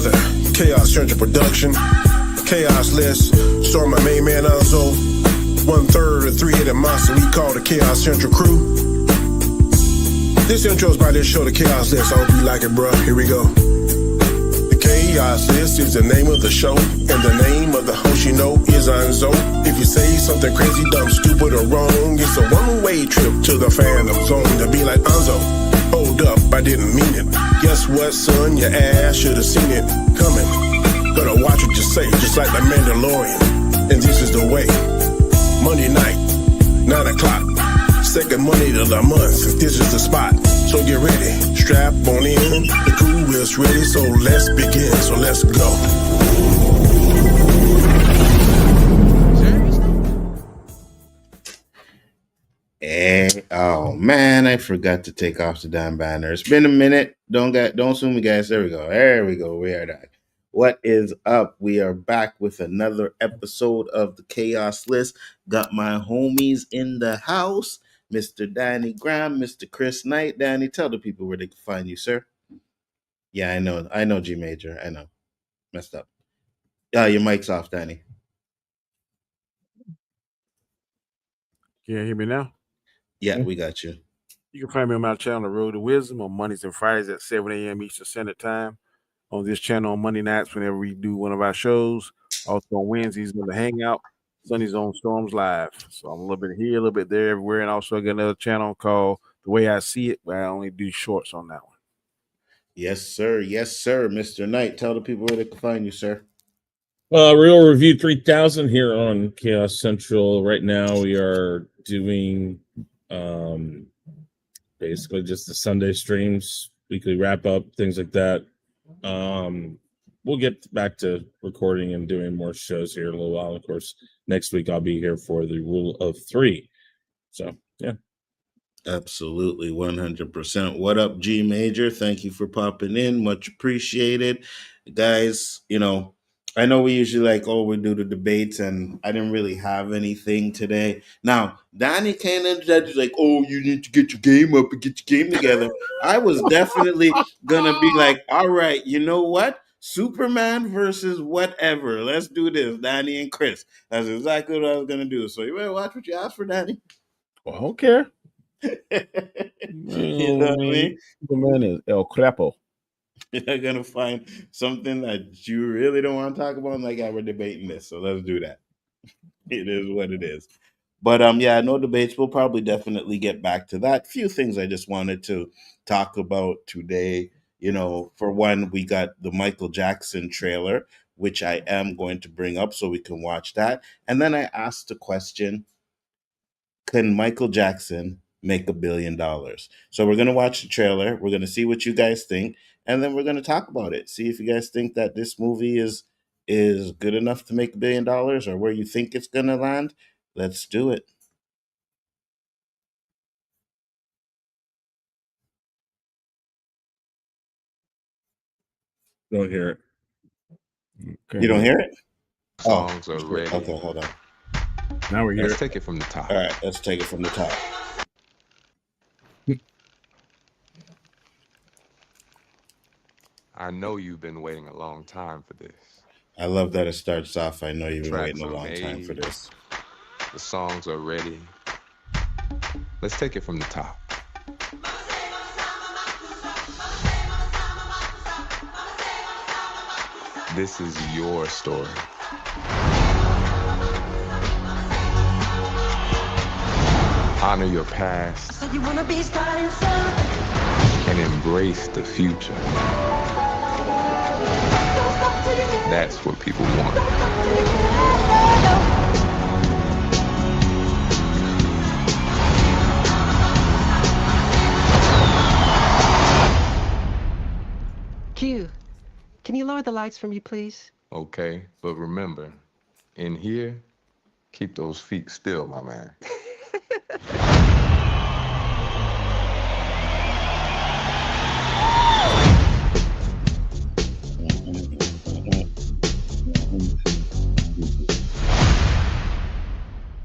another Chaos Central production. Chaos List, starring my main man Anzo. 1/3 of the three-headed monster we call the Chaos Central crew. This intro is by this show, the Chaos List. I hope you like it, bro. Here we go. The Chaos List is the name of the show, and the name of the host you know is Anzo. If you say something crazy, dumb, stupid, or wrong, it's a one-way trip to the Phantom Zone to be like Anzo. Hold up, I didn't mean it. Guess what, son? Your ass should have seen it coming. Better watch what you say, just like the Mandalorian. And this is the way. Monday night, 9 o'clock. Second Monday of the month, this is the spot. So get ready, strap on in. The crew is ready, so let's begin. So let's go. Hey, oh man, I forgot to take off the damn banner. It's been a minute. Don't sue me, guys. There we go. We are back. What is up? We are back with another episode of the Chaos List. Got my homies in the house, Mr. Danny Graham, Mr. Chris Knight. Danny, tell the people where they can find you, sir. Yeah, I know, G Major. I know. Messed up. Yeah, your mic's off, Danny. Can you hear me now? Yeah, we got you. You can find me on my channel, The Road to Wisdom, on Mondays and Fridays at 7 a.m. Eastern Standard Time. On this channel on Monday nights whenever we do one of our shows. Also on Wednesdays on the Hangout. Sundays on Storms Live. So I'm a little bit here, a little bit there, everywhere. And also I got another channel called The Way I See It, where I only do shorts on that one. Yes, sir. Mr. Knight, tell the people where they can find you, sir. Real Review 3000 here on Chaos Central. Right now we are doing basically just the Sunday streams, weekly wrap up, things like that. We'll get back to recording and doing more shows here in a little while. Of course, next week I'll be here for the Rule of 3. So, yeah. Absolutely, 100%. What up, G Major? Thank you for popping in. Much appreciated. Guys, I know we usually we do the debates, and I didn't really have anything today. Now, Danny came in today, like, you need to get your game up and get your game together. I was definitely going to be like, all right, you know what? Superman versus whatever. Let's do this, Danny and Chris. That's exactly what I was going to do. So you better watch what you ask for, Danny. Well, I don't care. You know what I mean? Superman is El Crapo. You're gonna find something that you really don't want to talk about. Like, we're debating this, so let's do that. It is what it is. But no debates. We'll probably definitely get back to that. Few things I just wanted to talk about today. For one, we got the Michael Jackson trailer, which I am going to bring up so we can watch that. And then I asked the question: can Michael Jackson make $1 billion? So we're going to watch the trailer. We're going to see what you guys think. And then we're going to talk about it. See if you guys think that this movie is good enough to make $1 billion or where you think it's going to land. Let's do it. Don't hear it. Okay. You don't hear it? Songs are ready. Okay, hold on. Now we're here. Let's take it from the top. All right, let's take it from the top. I know you've been waiting a long time for this. I love that it starts off. I know you've been waiting a long time for this. The songs are ready. Let's take it from the top. This is your story. Honor your past and embrace the future. That's what people want. Q, can you lower the lights for me, please? Okay, but remember, in here, keep those feet still, my man.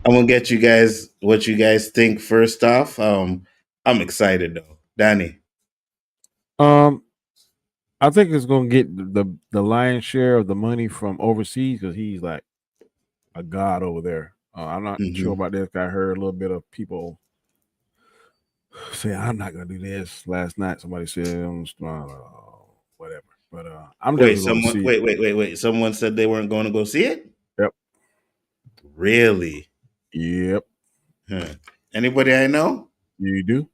I'm gonna get you guys what you guys think first off. I'm excited though, Danny. I think it's gonna get the lion's share of the money from overseas because he's like a god over there. I'm not sure about this. I heard a little bit of people say I'm not gonna do this. Last night somebody said whatever, but I'm definitely going to see it. Wait. Someone said they weren't going to go see it? Yep. Really? Yep. Huh. Anybody I know? You do.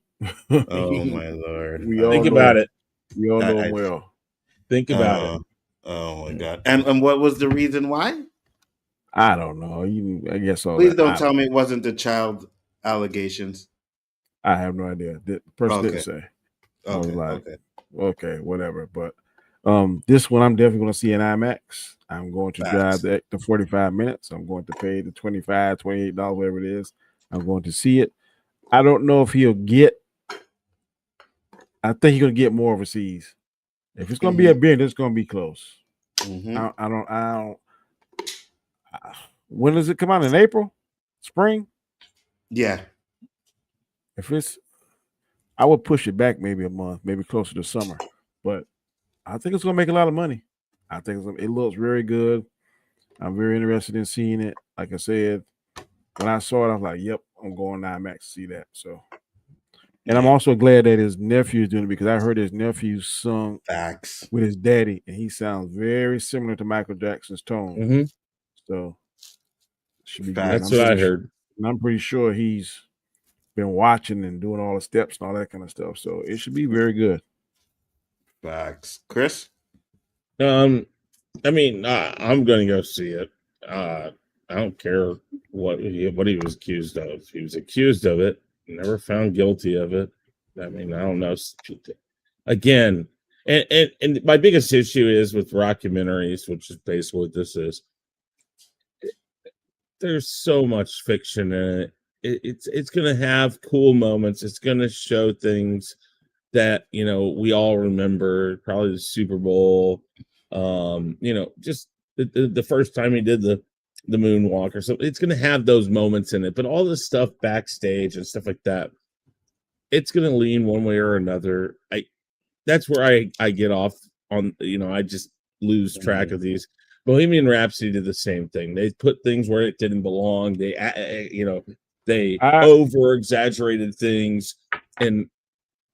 Oh my Lord. We all Think know about him. it. We all know him well. Think about it. Oh my God. And what was the reason why? I don't know. I guess all Please that. don't tell me it wasn't the child allegations. I have no idea. The person didn't say. I was Okay. like, okay, whatever. But this one I'm definitely going to see in IMAX. I'm going to drive the 45 minutes. I'm going to pay the $25, $28, whatever it is. I'm going to see it. I don't know if he'll get. I think he's going to get more overseas. If it's going to be a bid, it's going to be close. I don't. When does it come out? In April, spring? Yeah. If it's, I would push it back maybe a month, maybe closer to summer. But I think it's going to make a lot of money. I think it looks very good. I'm very interested in seeing it. Like I said, when I saw it, I was like, "Yep, I'm going to IMAX to see that." So, and I'm also glad that his nephew is doing it because I heard his nephew sung with his daddy, and he sounds very similar to Michael Jackson's tone. So, should be good. That's what I heard. And I'm pretty sure he's been watching and doing all the steps and all that kind of stuff. So it should be very good. Facts. Chris? I mean, I'm going to go see it. I don't care what he was accused of. He was accused of it, never found guilty of it. I mean, I don't know. Again, and my biggest issue is with documentaries, which is basically what this is. There's so much fiction in it. It's going to have cool moments. It's going to show things that we all remember. Probably the Super Bowl. Just the first time he did the moonwalk or something. It's going to have those moments in it, but all this stuff backstage and stuff like that, it's going to lean one way or another. That's where I get off on. I just lose track of these. Bohemian Rhapsody did the same thing. They put things where it didn't belong. They over exaggerated things, and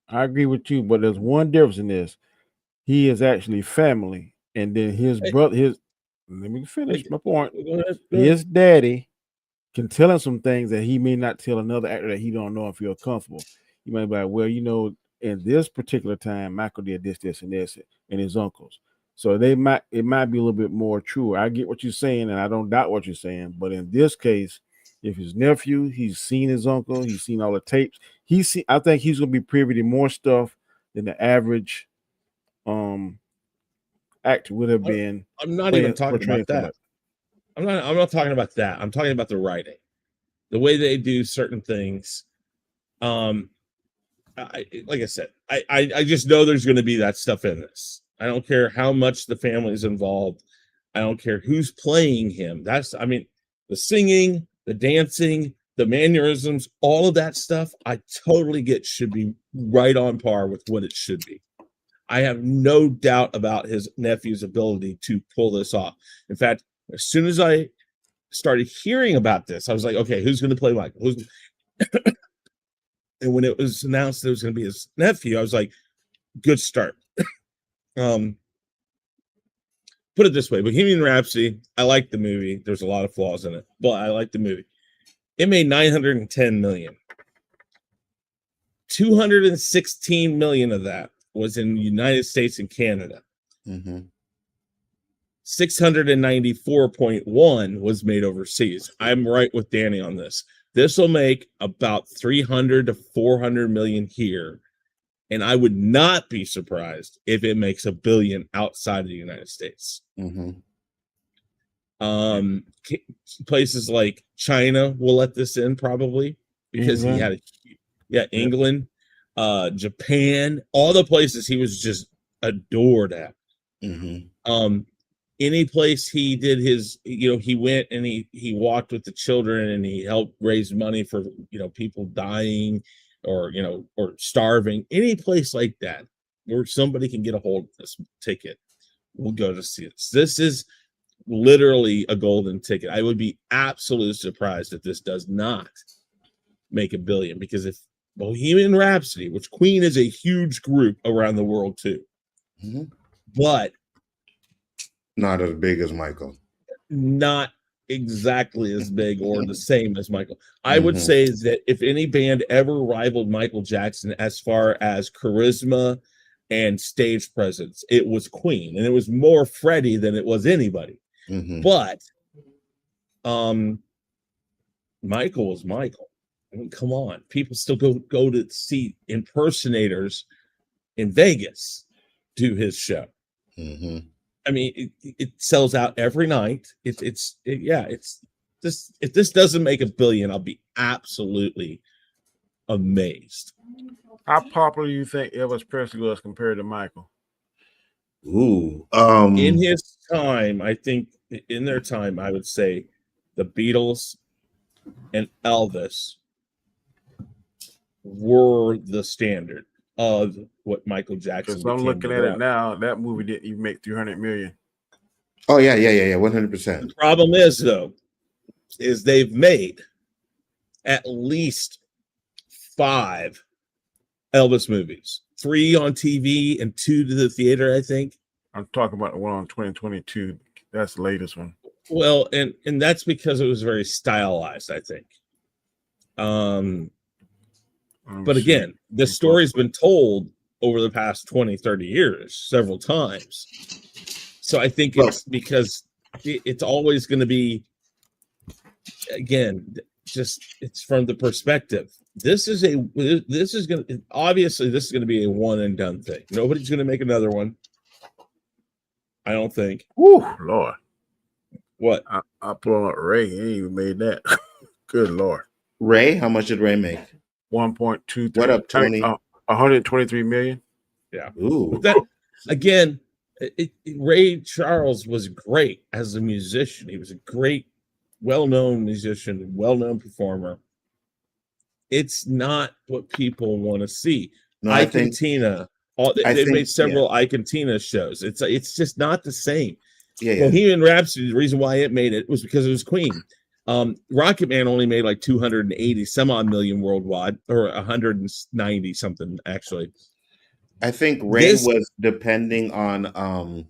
I agree with you. But there's one difference in this: he is actually family, and then his brother. Let me finish my point. Go ahead. His daddy can tell him some things that he may not tell another actor that he don't know and feel comfortable. He might be like, well, in this particular time, Michael did this, this, and this, and his uncles. So it might be a little bit more true. I get what you're saying, and I don't doubt what you're saying. But in this case, if his nephew, he's seen his uncle, he's seen all the tapes. I think he's gonna be privy to more stuff than the average actor would have been. I'm not even talking about that. I'm not talking about that. I'm talking about the writing, the way they do certain things. Like I said, I just know there's going to be that stuff in this. I don't care how much the family's involved. I don't care who's playing him. The singing, the dancing, the mannerisms, all of that stuff, I totally get should be right on par with what it should be. I have no doubt about his nephew's ability to pull this off. In fact, as soon as I started hearing about this, I was like, okay, who's going to play Michael? And when it was announced that it was going to be his nephew, I was like, good start. Put it this way, Bohemian Rhapsody, I like the movie. There's a lot of flaws in it, but I like the movie. It made $910 million. 216 million of that was in the United States and Canada. 694.1 was made overseas. I'm right with Danny on this. This will make about 300 to 400 million here. And I would not be surprised if it makes $1 billion outside of the United States. Places like China will let this in probably because he had England, Japan, all the places he was just adored at. Any place he did his, he went and he walked with the children and he helped raise money for, people dying or starving, any place like that. where somebody can get a hold of this ticket, we'll go to see this. This is literally a golden ticket. I would be absolutely surprised if this does not make $1 billion, because if Bohemian Rhapsody, which Queen is a huge group around the world too, but not as big as Michael. Not exactly as big or the same as Michael. I would say that if any band ever rivaled Michael Jackson as far as charisma and stage presence, it was Queen, and it was more Freddie than it was anybody. But Michael was Michael. I mean, come on, people still go to see impersonators in Vegas do his show. I mean, it sells out every night. It's this. If this doesn't make $1 billion, I'll be absolutely amazed. How popular do you think Elvis Presley was compared to Michael? Ooh, in his time, I think in their time, I would say the Beatles and Elvis were the standard of what Michael Jackson. Because I'm looking at it now, that movie didn't even make $300 million. Oh yeah, 100%. The problem is though, is they've made at least 5 Elvis movies, 3 on TV and 2 to the theater, I think. I'm talking about the one on 2022. That's the latest one. Well, and that's because it was very stylized, I think. But again, the story's been told over the past 20, 30 years several times. So I think it's because it's always going to be, again, just it's from the perspective. This is going to be a one and done thing. Nobody's going to make another one. I don't think. Woo, Lord. What? I pull up Ray. He ain't even made that. Good Lord. Ray, how much did Ray make? 1.23. What up, Tony? 123 million. Yeah. Ooh. But that, again, Ray Charles was great as a musician. He was a great, well-known musician, well-known performer. It's not what people want to see. No, Ike and Tina. They made several Ike and Tina shows. It's just not the same. Bohemian Rhapsody, the reason why it made it was because it was Queen. Rocket Man only made like 280 some odd million worldwide, or 190 something actually. I think Ray was depending on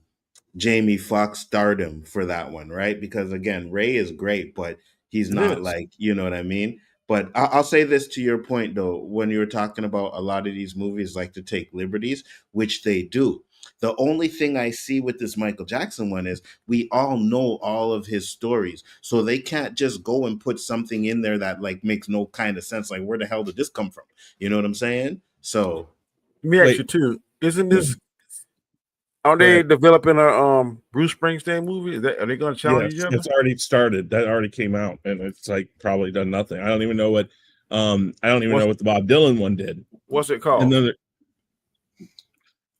Jamie Foxx stardom for that one, right? Because again, Ray is great, but he's not like, you know what I mean? But I'll say this to your point though, when you were talking about a lot of these movies like to take liberties, which they do. The only thing I see with this Michael Jackson one is we all know all of his stories. So they can't just go and put something in there that like makes no kind of sense. Like, where the hell did this come from? You know what I'm saying? So let me ask you too. Isn't this are they developing a Bruce Springsteen movie? Are they going to challenge each other? It's already started. That already came out, and it's like probably done nothing. I don't even know what know what the Bob Dylan one did. What's it called? Another.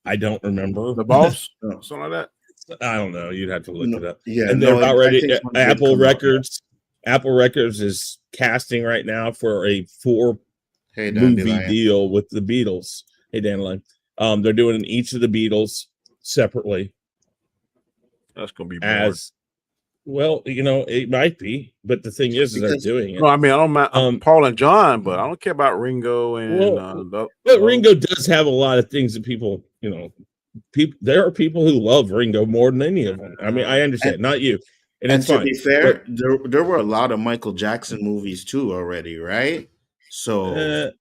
I don't remember. The Boss? Something like that? I don't know. You'd have to look it up. Yeah, and they're about ready. Apple Records. Apple Records is casting right now for a 4-movie deal with the Beatles. Hey, Dandelion. They're doing each of the Beatles separately. That's gonna be boring. Well, it might be, but the thing is they're doing it. No, I mean, I don't mind Paul and John, but I don't care about Ringo and. But Ringo does have a lot of things that people, there are people who love Ringo more than any of them. I mean, I understand, not you. And to be fair, there were a lot of Michael Jackson movies too already, right? So.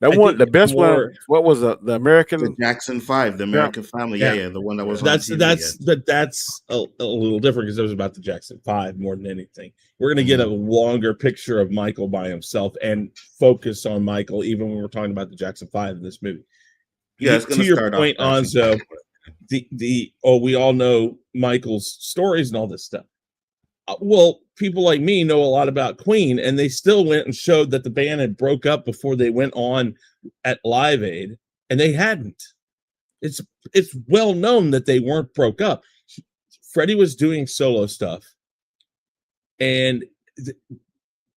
That one, the best one. What was the American? The Jackson 5, the American Family. Yeah, the one that was. That's a little different because it was about the Jackson 5 more than anything. We're gonna get a longer picture of Michael by himself and focus on Michael, even when we're talking about the Jackson 5 in this movie. Yeah, it's to your point, Anzo. We all know Michael's stories and all this stuff. Well, people like me know a lot about Queen, and they still went and showed that the band had broke up before they went on at Live Aid, and they hadn't. It's well known that they weren't broke up. Freddie was doing solo stuff, and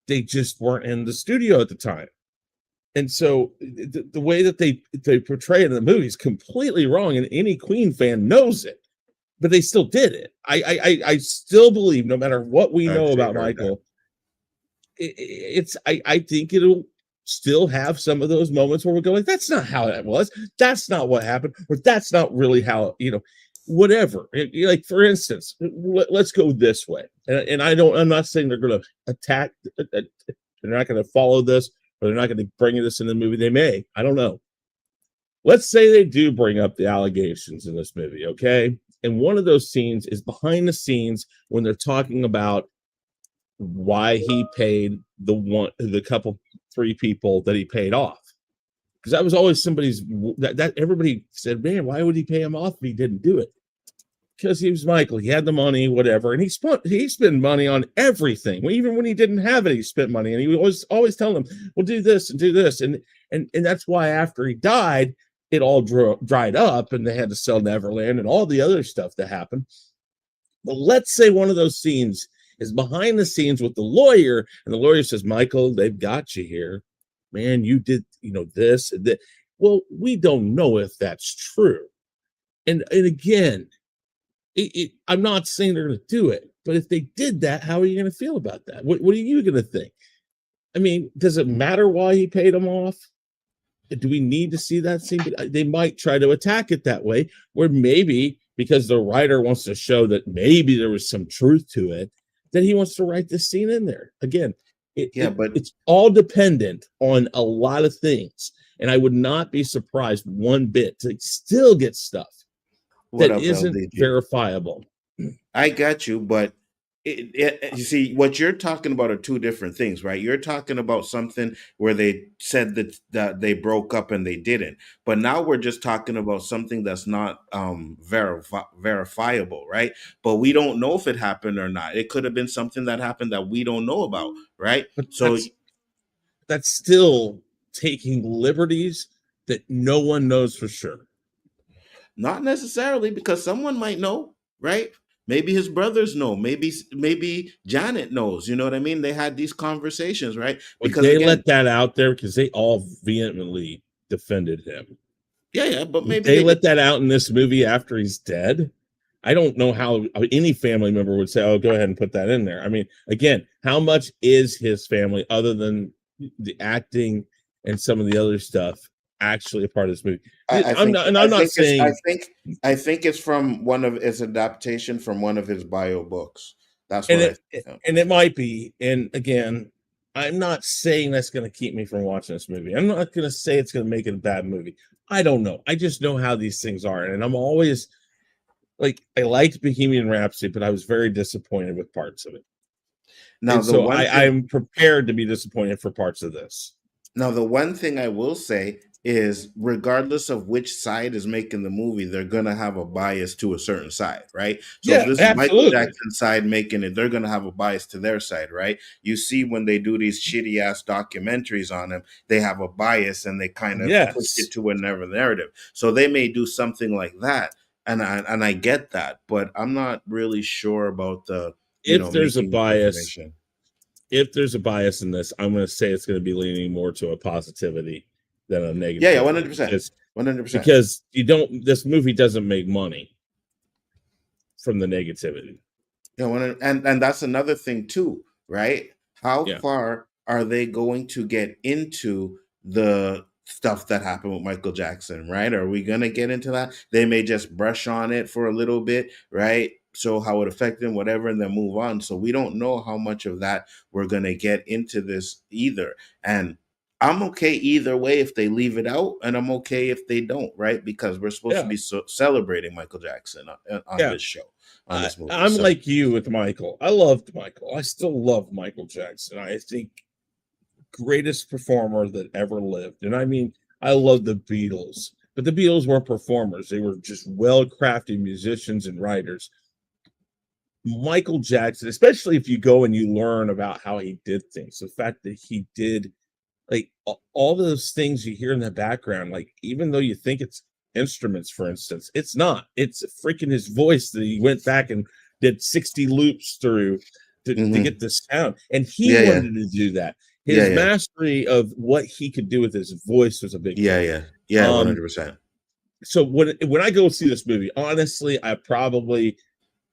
they just weren't in the studio at the time. And so the way that they portray it in the movie is completely wrong, and any Queen fan knows it, but they still did it. I still believe, no matter what we I know actually about heard that. Michael, I think it'll still have some of those moments where we go like, that's not how that was, that's not what happened, or that's not really how, whatever. Like, for instance, let's go this way, and I'm not saying they're going to attack, they're not going to follow this, or they're not going to bring this in the movie. They may, I don't know. Let's say they do bring up the allegations in this movie, okay? And one of those scenes is behind the scenes when they're talking about why he paid the couple, three people that he paid off. Because that was always somebody's, that everybody said, man, why would he pay him off if he didn't do it? Because he was Michael, he had the money, whatever, and he spent money on everything. Even when he didn't have it, he spent money, and he was always telling them, "Well, do this and do this," and that's why after he died, it all dried up, and they had to sell Neverland and all the other stuff that happened. But let's say one of those scenes is behind the scenes with the lawyer, and the lawyer says, "Michael, they've got you here, man. You did, this and that." Well, we don't know if that's true, and again. I'm not saying they're going to do it, but if they did that, how are you going to feel about that? What are you going to think? I mean, does it matter why he paid them off? Do we need to see that scene? They might try to attack it that way, where maybe because the writer wants to show that maybe there was some truth to it, that he wants to write this scene in there. Again, but it's all dependent on a lot of things. And I would not be surprised one bit to still get stuff that isn't verifiable. I got you, but you see, what you're talking about are two different things, right? You're talking about something where they said that they broke up and they didn't, but now we're just talking about something that's not verifiable, right? But we don't know if it happened or not. It could have been something that happened that we don't know about, right? But so that's still taking liberties that no one knows for sure. Not necessarily, because someone might know, right? Maybe his brothers know. Maybe Janet knows. You know what I mean? They had these conversations, right? Because they let that out there because they all vehemently defended him. Yeah, but maybe they let that out in this movie after he's dead. I don't know how any family member would say, "Oh, go ahead and put that in there." I mean, again, how much is his family, other than the acting and some of the other stuff, actually a part of this movie? I'm not saying. I think it's from it's adaptation from one of his bio books. That's what I think. And it might be. And again, I'm not saying that's going to keep me from watching this movie. I'm not going to say it's going to make it a bad movie. I don't know. I just know how these things are, and I'm always like, I liked Bohemian Rhapsody, but I was very disappointed with parts of it. Now, so I'm prepared to be disappointed for parts of this. Now, the one thing I will say is, regardless of which side is making the movie, they're going to have a bias to a certain side, right? So if this is Michael Jackson side making it, they're going to have a bias to their side, right? You see, when they do these shitty ass documentaries on him, they have a bias and they kind of push it to another narrative. So they may do something like that. And I get that, but I'm not really sure about if there's a bias. If there's a bias in this, I'm going to say it's going to be leaning more to a positivity than a negative. Yeah, 100%. 100%. Because this movie doesn't make money from the negativity. Yeah, and that's another thing too, right? How far are they going to get into the stuff that happened with Michael Jackson, right? Are we going to get into that? They may just brush on it for a little bit, right? So how it affected him, whatever, and then move on. So we don't know how much of that we're going to get into this either. And I'm okay either way if they leave it out, and I'm okay if they don't, right? Because we're supposed to be celebrating Michael Jackson on this show, on this movie. I'm like you with Michael. I loved Michael. I still love Michael Jackson. I think greatest performer that ever lived. And I mean, I love the Beatles, but the Beatles weren't performers. They were just well-crafted musicians and writers. Michael Jackson, especially if you go and you learn about how he did things, the fact that he did, like, all those things you hear in the background, like, even though you think it's instruments, for instance, it's not. It's freaking his voice that he went back and did 60 loops through to get the sound. And he wanted to do that. his Yeah. mastery of what he could do with his voice was a big thing. Yeah, 100%. So when I go see this movie, honestly, I probably,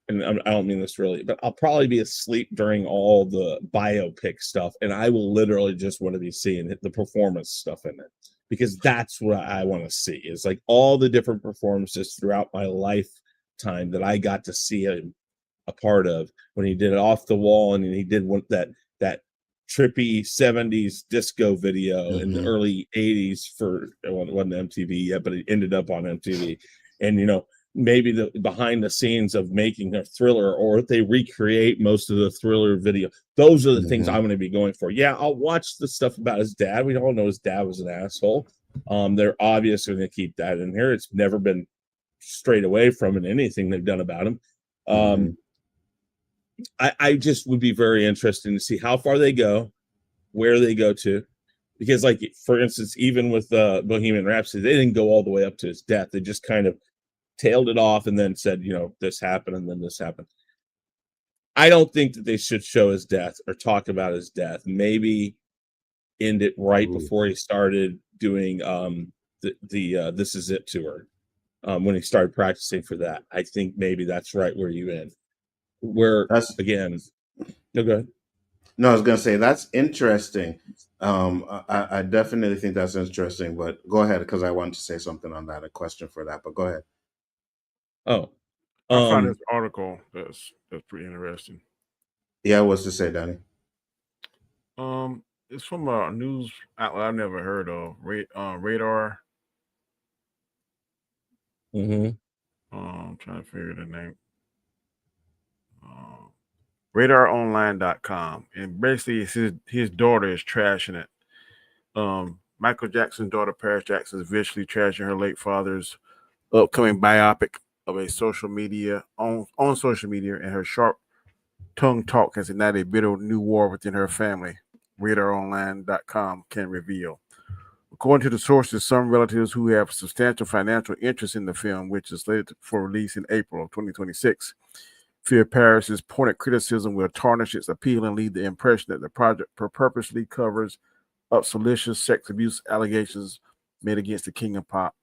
and I don't mean this really, but I'll probably be asleep during all the biopic stuff, and I will literally just want to be seeing the performance stuff in it, because that's what I want to see. Is like all the different performances throughout my lifetime that I got to see him a part of, when he did it Off the Wall, and he did that trippy 70s disco video in the early 80s for, it wasn't MTV yet, but it ended up on MTV. And maybe the behind the scenes of making a Thriller, or if they recreate most of the Thriller video, those are the things I'm going to be going for. Yeah, I'll watch the stuff about his dad. We all know his dad was an asshole. They're obviously going to keep that in here. It's never been strayed away from in anything they've done about him. I just would be very interested to see how far they go, where they go to, because, like, for instance, even with Bohemian Rhapsody, they didn't go all the way up to his death. They just kind of tailed it off and then said, this happened and then this happened. I don't think that they should show his death or talk about his death. Maybe end it right before he started doing the This Is It tour, when he started practicing for that. I think maybe that's right where you end. Where That's again, no, go ahead. No, I was gonna say that's interesting. I definitely think that's interesting, but go ahead, because I wanted to say something on that, a question for that, but go ahead. Oh, I found this article that's pretty interesting. Yeah, what's to say, Danny? It's from a news outlet I've never heard of, Radar. I'm trying to figure the name. RadarOnline.com, and basically it's his daughter is trashing it. Michael Jackson's daughter, Paris Jackson, is visually trashing her late father's upcoming biopic of a social media on social media, and her sharp tongue talk has ignited a bitter new war within her family. RadarOnline.com can reveal. According to the sources, some relatives who have substantial financial interest in the film, which is slated for release in April of 2026, fear Paris's pointed criticism will tarnish its appeal and leave the impression that the project purposely covers up salacious sex abuse allegations made against the King of Pop.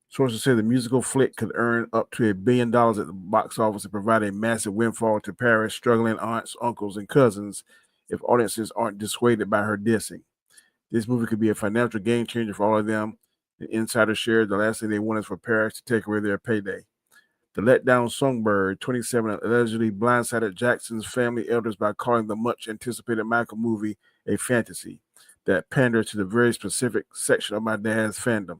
Sources say the musical flick could earn up to $1 billion at the box office and provide a massive windfall to Paris' struggling aunts, uncles, and cousins if audiences aren't dissuaded by her dissing. This movie could be a financial game changer for all of them. The insider shared the last thing they want is for Paris to take away their payday. The letdown songbird, 27, allegedly blindsided Jackson's family elders by calling the much-anticipated Michael movie a fantasy that panders to the very specific section of my dad's fandom,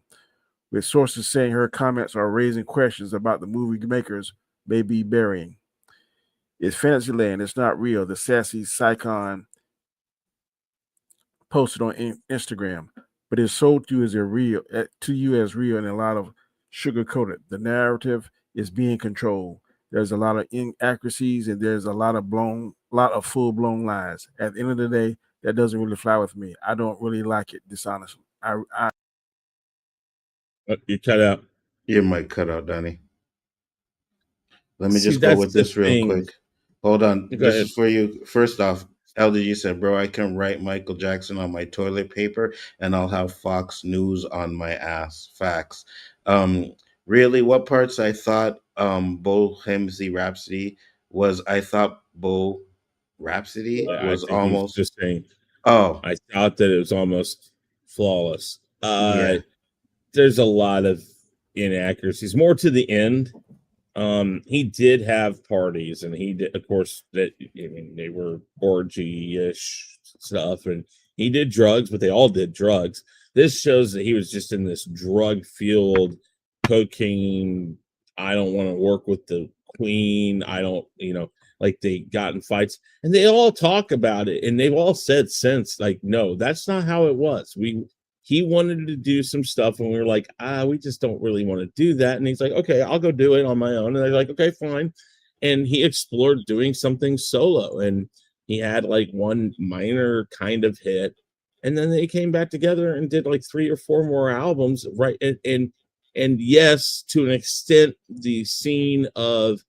with sources saying her comments are raising questions about the movie makers may be burying. It's Fantasyland, it's not real, the sassy Psychon posted on Instagram, but it's sold to you as real and a lot of sugar-coated. The narrative is being controlled. There's a lot of inaccuracies and there's a lot of full-blown lies. At the end of the day, that doesn't really fly with me. I don't really like it, dishonestly. You cut out. Your mic cut out, Danny. Let me just go with this real quick. Hold on. This is for you. First off, LDG said, bro, I can write Michael Jackson on my toilet paper and I'll have Fox News on my ass. Facts. Really, what parts I thought Bohemian Rhapsody was, I thought Bo Rhapsody was almost just saying. Oh, I thought that it was almost flawless. Yeah. There's a lot of inaccuracies. More to the end. He did have parties, and he did, of course, they were orgy-ish stuff, and he did drugs, but they all did drugs. This shows that he was just in this drug-fueled cocaine. I don't want to work with the queen. I don't, like, they got in fights, and they all talk about it, and they've all said since, like, no, that's not how it was. He wanted to do some stuff, and we were like, we just don't really want to do that. And he's like, okay, I'll go do it on my own. And they're like, okay, fine. And he explored doing something solo, and he had like one minor kind of hit, and then they came back together and did like 3 or 4 more albums, right? And yes, to an extent, the scene of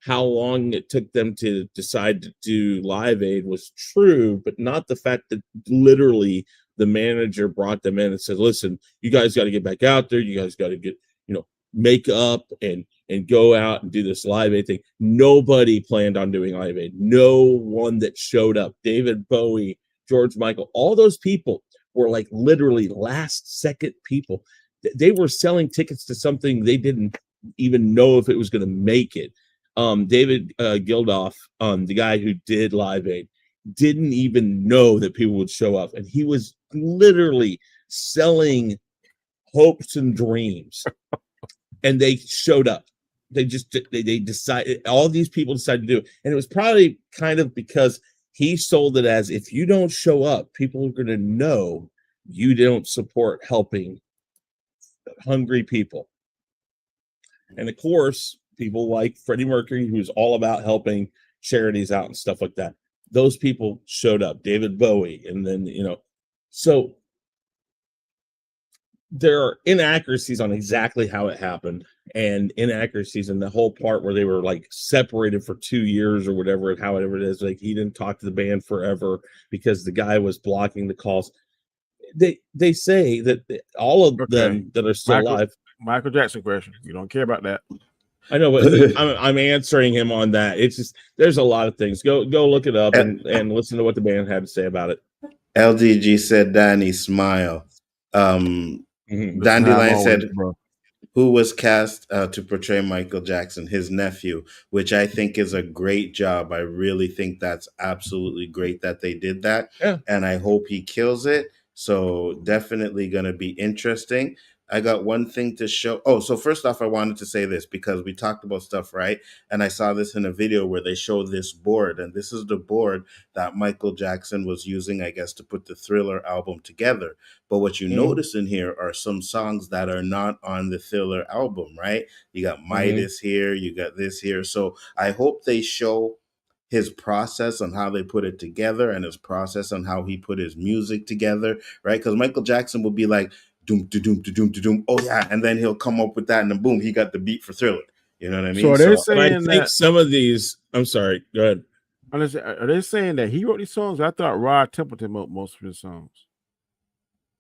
how long it took them to decide to do Live Aid was true, but not the fact that literally the manager brought them in and said, listen, you guys got to get back out there. You guys got to get, make up and go out and do this Live Aid thing. Nobody planned on doing Live Aid. No one that showed up. David Bowie, George Michael, all those people were like literally last second people. They were selling tickets to something they didn't even know if it was going to make it. David Gildoff, the guy who did Live Aid, didn't even know that people would show up, and he was literally selling hopes and dreams. And they showed up. They decided, all these people decided to do it, and it was probably kind of because he sold it as, if you don't show up, people are going to know you don't support helping hungry people. And of course, people like Freddie Mercury, who's all about helping charities out and stuff like that, those people showed up. David Bowie, and then so there are inaccuracies on exactly how it happened, and inaccuracies in the whole part where they were like separated for 2 years or whatever, however it is. Like, he didn't talk to the band forever because the guy was blocking the calls. They say that all of them that are still alive. Michael Jackson question. You don't care about that. I know, but I'm answering him on that. It's just, there's a lot of things. Go look it up and listen to what the band had to say about it. LDG said, Danny, smile. Dandelion said, who was cast to portray Michael Jackson? His nephew, which I think is a great job. I really think that's absolutely great that they did that. Yeah. And I hope he kills it. So definitely going to be interesting. I got one thing to show. Oh, so first off, I wanted to say this because we talked about stuff, right? And I saw this in a video where they show this board, and this is the board that Michael Jackson was using, I guess, to put the Thriller album together. But what you notice in here are some songs that are not on the Thriller album, right? You got Midas here, you got this here. So I hope they show his process on how they put it together and his process on how he put his music together, right? Because Michael Jackson will be like, doom to doom to doom to doom. Oh yeah, and then he'll come up with that, and then boom, he got the beat for Thriller. You know what I mean? So they're saying I think some of these. I'm sorry. Go ahead. Are they saying that he wrote these songs? I thought Rod Templeton wrote most of his songs.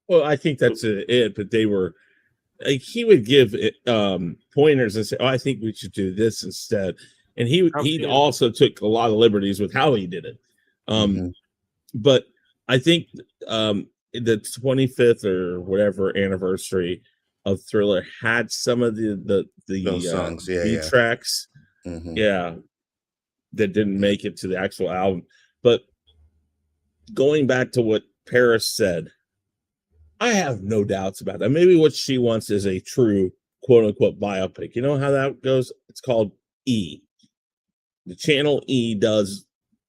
Well, I think that's it. But they were like, he would give pointers and say, "Oh, I think we should do this instead." And he also took a lot of liberties with how he did it. But I think the 25th or whatever anniversary of Thriller had some of the songs, tracks, that didn't make it to the actual album. But going back to what Paris said, I have no doubts about that. Maybe what she wants is a true quote unquote biopic. You know how that goes? It's called E. The channel E does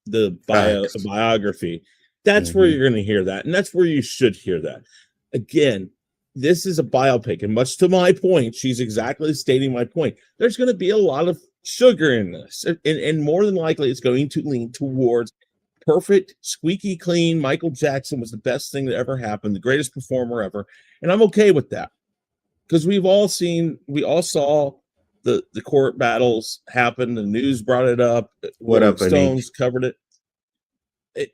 the biography. That's where you're going to hear that. And that's where you should hear that. Again, this is a biopic. And much to my point, she's exactly stating my point. There's going to be a lot of sugar in this. And more than likely, it's going to lean towards perfect, squeaky clean. Michael Jackson was the best thing that ever happened, the greatest performer ever. And I'm okay with that. Because we all saw the court battles happen. The news brought it up. What up, Stones covered it.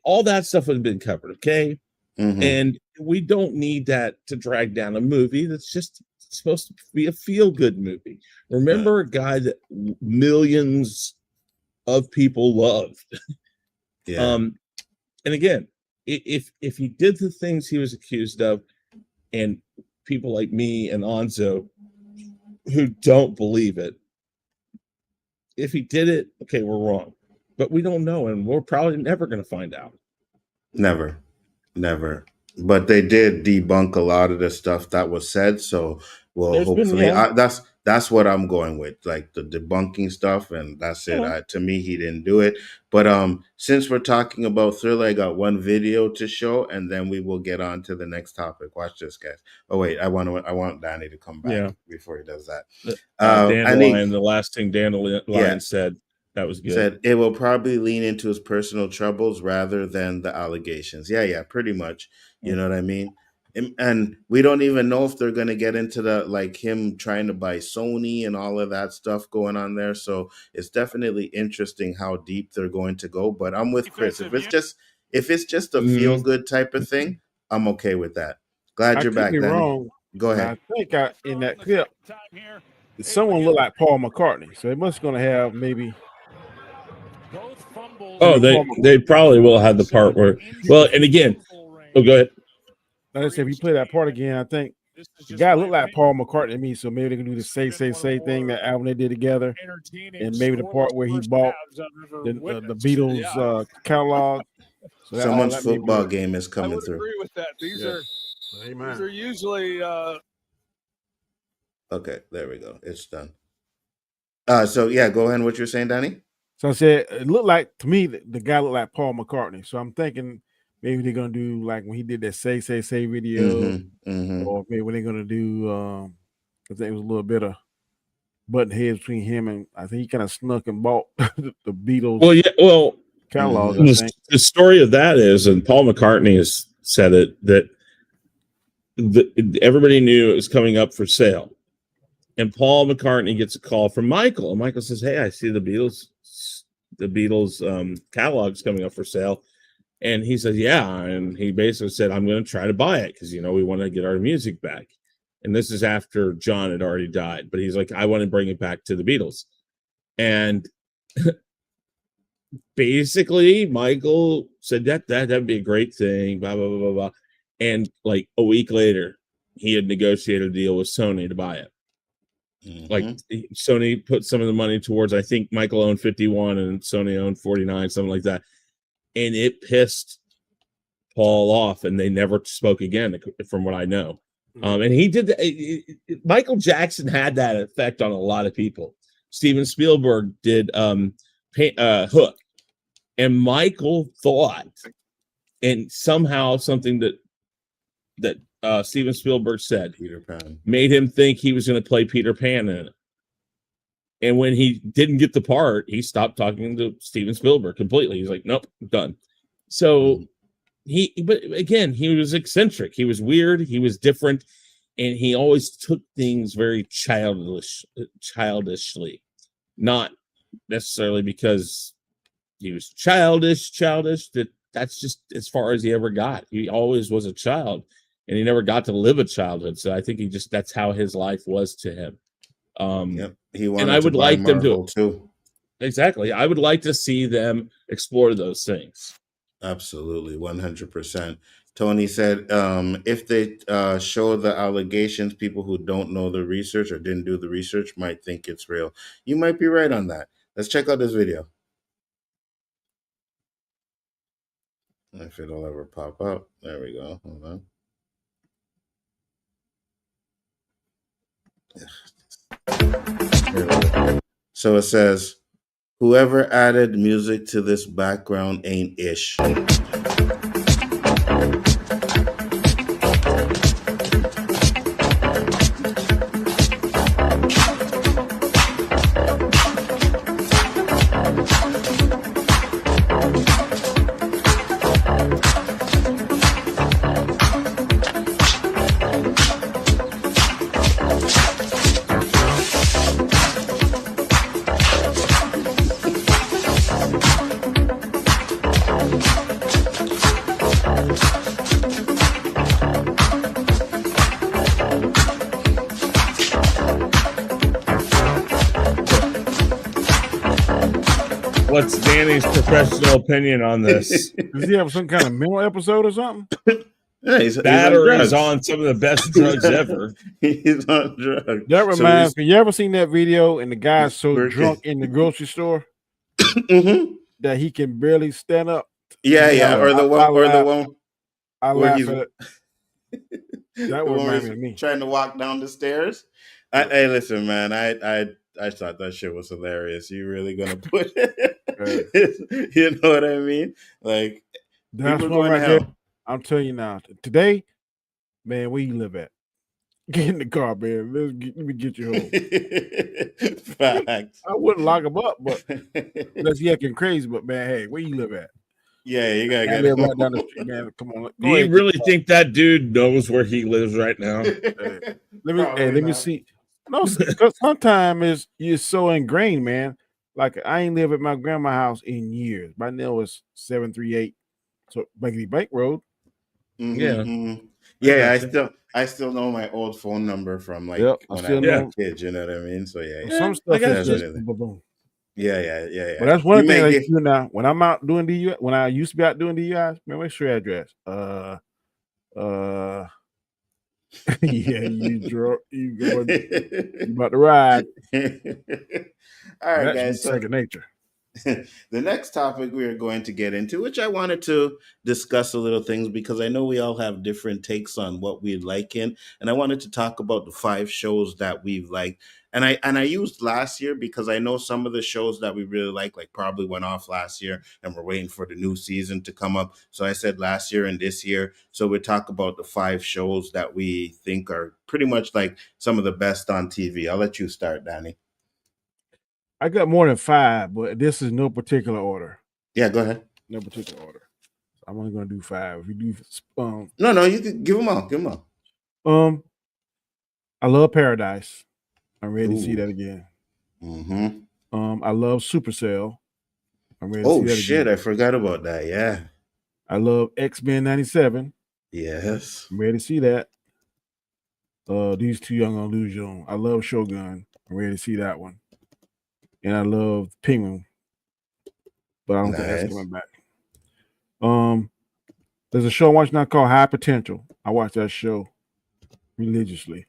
All that stuff has been covered, okay? And we don't need that to drag down a movie that's just supposed to be a feel-good movie. Remember a guy that millions of people loved. And again, if he did the things he was accused of, and people like me and Anzo who don't believe it, if he did it, okay, we're wrong. But we don't know, and we're probably never going to find out. Never. But they did debunk a lot of the stuff that was said. So, well, hopefully, that's what I'm going with, like the debunking stuff, and that's it. To me, he didn't do it. But since we're talking about Thriller, I got one video to show, and then we will get on to the next topic. Watch this, guys. Oh wait, I want Danny to come back before he does that. Dandelion, the last thing Dandelion said. That was good. Said it will probably lean into his personal troubles rather than the allegations. Yeah, pretty much. You know what I mean? And we don't even know if they're going to get into the like him trying to buy Sony and all of that stuff going on there. So it's definitely interesting how deep they're going to go. But I'm with Chris. If it's just a feel Mhm. good type of thing, I'm okay with that. Glad I you're could back, be Danny. wrong. Go but ahead. I think in that clip, someone looked like Paul McCartney. So it must going to have maybe. Oh, they probably will have the part where. Well, and again, oh, go ahead. Like I said, if you play that part again, I think the guy looked like Paul McCartney to me. So maybe they can do the say thing, that album they did together, and maybe the part where he bought the Beatles catalog. So that Someone's that may be football it. game is I coming would through. agree with that. These are usually Okay, there we go. It's done. So yeah, go ahead. What you're saying, Danny? So I said it looked like to me the guy looked like Paul McCartney. So I'm thinking maybe they're gonna do like when he did that say video, or maybe when they're gonna do I think it was a little bit of button heads between him and I think he kind of snuck and bought the Beatles Well, yeah. Well, catalog. I think. the story of that is, and Paul McCartney has said it, that everybody knew it was coming up for sale. And Paul McCartney gets a call from Michael. And Michael says, "Hey, I see the Beatles catalog's coming up for sale." And he says, "Yeah." And he basically said, "I'm going to try to buy it because, we want to get our music back." And this is after John had already died. But he's like, "I want to bring it back to the Beatles." And basically, Michael said that'd be a great thing, blah, blah, blah, blah, blah. And like a week later, he had negotiated a deal with Sony to buy it. Like Sony put some of the money towards, I think Michael owned 51 and Sony owned 49, something like that. And it pissed Paul off and they never spoke again, from what I know. And he did Michael Jackson had that effect on a lot of people. Steven Spielberg did Hook. And Michael thought, and somehow something that Steven Spielberg said Peter Pan made him think he was going to play Peter Pan in it. And when he didn't get the part, he stopped talking to Steven Spielberg completely. He's like, "Nope, done." So but again, he was eccentric. He was weird. He was different. And he always took things very childishly, not necessarily because he was childish. That's just as far as he ever got. He always was a child, and he never got to live a childhood. So I think that's how his life was to him. He wanted and I would to buy like them Marvel to too. Exactly. I would like to see them explore those things. Absolutely, 100%. Tony said, if they show the allegations, people who don't know the research or didn't do the research might think it's real. You might be right on that. Let's check out this video. If it'll ever pop up. There we go. Hold on. So it says, whoever added music to this background ain't ish. What's Danny's professional opinion on this? Does he have some kind of mental episode or something? Yeah, he's on some of the best drugs ever. He's on drugs. That reminds me. You ever seen that video and the guy's so drunk in the grocery store that he can barely stand up? Yeah. Or the one I where laugh he's at it. That would remind me of me. Trying to walk down the stairs. Hey, listen, man. I thought that shit was hilarious. You really gonna put it? You know what I mean? Like, that's one right there. I'm telling you now. Today, man, where you live at? Get in the car, man. Let me get you home. Facts. I wouldn't lock him up, but unless he acting crazy. But man, hey, where you live at? Yeah, you gotta I get live him. right down the street, man. Come on, Do go you ahead. really think that dude knows where he lives right now? Let me see. No, because sometimes you're so ingrained, man. Like I ain't lived at my grandma's house in years. My name was 738, so Blankety Bank Road. Yeah. Yeah, got you. I still know my old phone number from like Yep, I when I still was Yeah. a know. kid. You know what I mean? So yeah, yeah, Some I stuff is got you. just definitely. boom. Yeah. But that's one You thing may I give. do now. When I'm out doing DUI, when I used to be out doing DUIs, man, what's your address? Yeah, you drove, you going, you about to ride. All right, That should be guys. So second nature. the next topic we are going to get into, which I wanted to discuss a little things because I know we all have different takes on what we like in, and I wanted to talk about the 5 shows that we've liked. And I used last year because I know some of the shows that we really like probably went off last year, and we're waiting for the new season to come up. So I said last year and this year. So we talk about the 5 shows that we think are pretty much like some of the best on TV. I'll let you start, Danny. I got more than 5, but this is no particular order. Yeah, go ahead. No particular order. So I'm only gonna do 5. If you do No, you can give them all. Give them all. I love Paradise. I'm ready to see Ooh. that again. Mm-hmm. I love Supercell. I'm ready to see Oh that shit! again. I forgot about that. Yeah. I love X-Men 97. Yes. I'm ready to see that. These 2 young gonna lose you on. I love Shogun. I'm ready to see that one. And I love Penguin, but I don't think that's Nice. coming back. There's a show I watch now called High Potential. I watch that show religiously.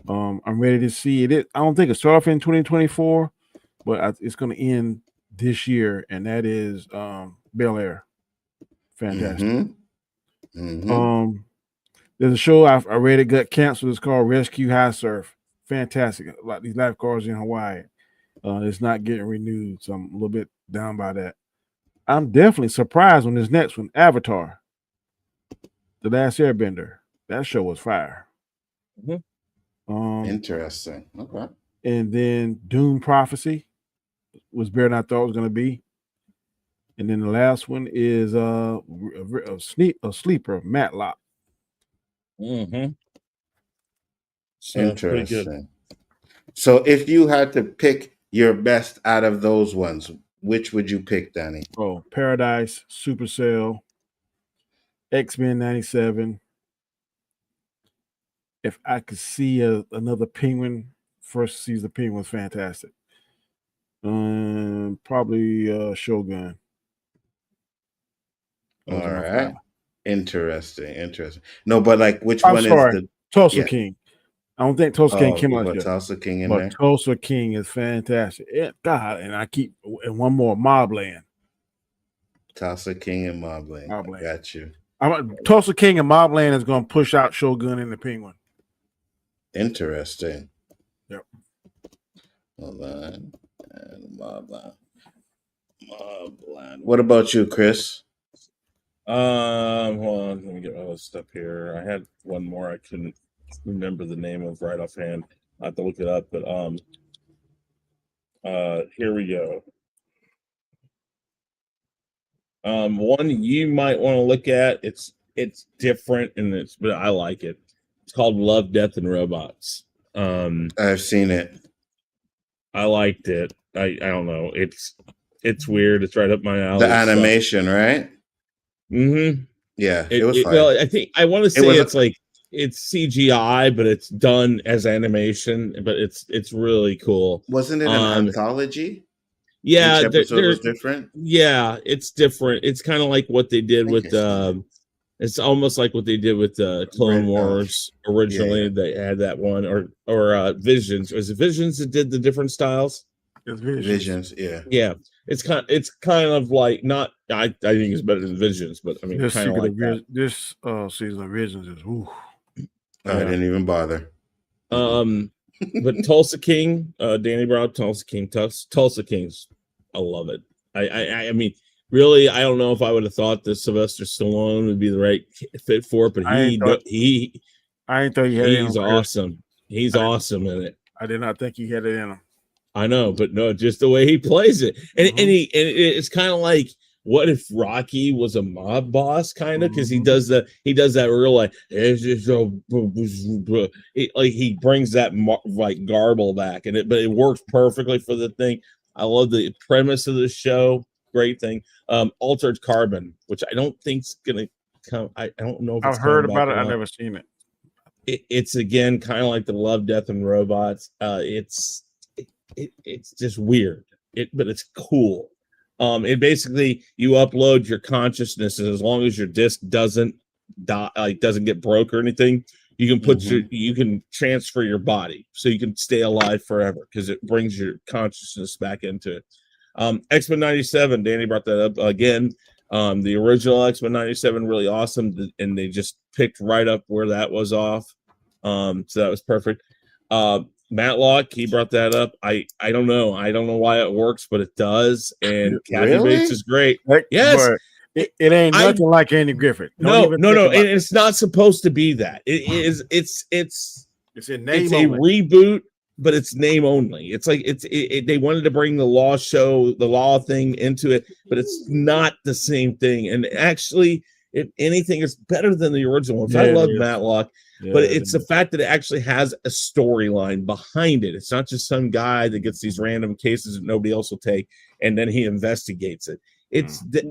I'm ready to see it. I don't think it started off in 2024, but it's going to end this year, and that is Bel Air. Fantastic. There's a show I read it got canceled. It's called Rescue High Surf. Fantastic. Like these lifeguards in Hawaii. It's not getting renewed, so I'm a little bit down by that. I'm definitely surprised on this next one, Avatar, The Last Airbender. That show was fire. Interesting. Okay. And then Doom Prophecy was better than I thought it was going to be. And then the last one is a sleeper, Matlock. Interesting. So if you had to pick your best out of those ones, which would you pick, Danny? Oh, Paradise, Supercell, X-Men 97. If I could see another Penguin, first season of Penguin was fantastic. Probably Shogun. All right. Interesting. No, but like which I'm one sorry, is the Tulsa King? I don't think Tulsa King came you out put yet. Tulsa King in But there? Tulsa King is fantastic. God, and I keep and one more, Mobland. Tulsa King and Mobland. Mobland. Got you. Tulsa King and Mobland is going to push out Shogun and the Penguin. Interesting. Yep. Mobland and Mobland. What about you, Chris? Hold on, let me get my list up here. I had one more I couldn't remember the name of right offhand. I have to look it up, but here we go. One you might want to look at. It's different but I like it. It's called Love, Death, and Robots. I've seen it. I liked it. I don't know. It's weird. It's right up my alley. The animation, right? Mm-hmm. Yeah, it was fun. Well, I want to say it's CGI, but it's done as animation. But it's really cool. Wasn't it an anthology? Yeah, each episode was different. Yeah, it's different. It's kind of like what they did with it's almost like what they did with Clone Wars originally. Yeah. They had that one or Visions. Was it Visions that did the different styles? Visions, yeah. Yeah. It's kind of like not. I think it's better than Visions, but I mean, kind of like that. This season of Visions is. Ooh. I didn't even bother. But Tulsa King, Danny Brown, Tulsa Kings, I love it. I mean, really, I don't know if I would have thought that Sylvester Stallone would be the right fit for it, but I ain't thought he had it. He's awesome. He's awesome in it. I did not think he had it in him. I know, but no, just the way he plays it, and it's kind of like what if Rocky was a mob boss, kind of, because he does that real like he brings that like garble back, but it works perfectly for the thing. I love the premise of the show. Great thing. Altered Carbon, which I don't think's gonna come. I don't know if it's I've heard coming back about it. or I've not. never seen it. It's again kind of like the Love, Death, and Robots. It's just weird. But it's cool. It basically you upload your consciousness, and as long as your disk doesn't die, like doesn't get broke or anything, you can put you can transfer your body, so you can stay alive forever because it brings your consciousness back into it. X-Men 97, Danny brought that up again. The original X-Men 97, really awesome, and they just picked right up where that was off. So that was perfect. Matlock, he brought that up. I don't know why it works, but it does. And Kathy Bates is great. Yes, it ain't nothing like Andy Griffith. No. It's not supposed to be that. It's in name it's only. A reboot, but it's name only. It's like they wanted to bring the law thing into it, but it's not the same thing. And actually, if anything, it's better than the original. Which I love Matlock. But it's the fact that it actually has a storyline behind it. It's not just some guy that gets these random cases that nobody else will take, and then he investigates it.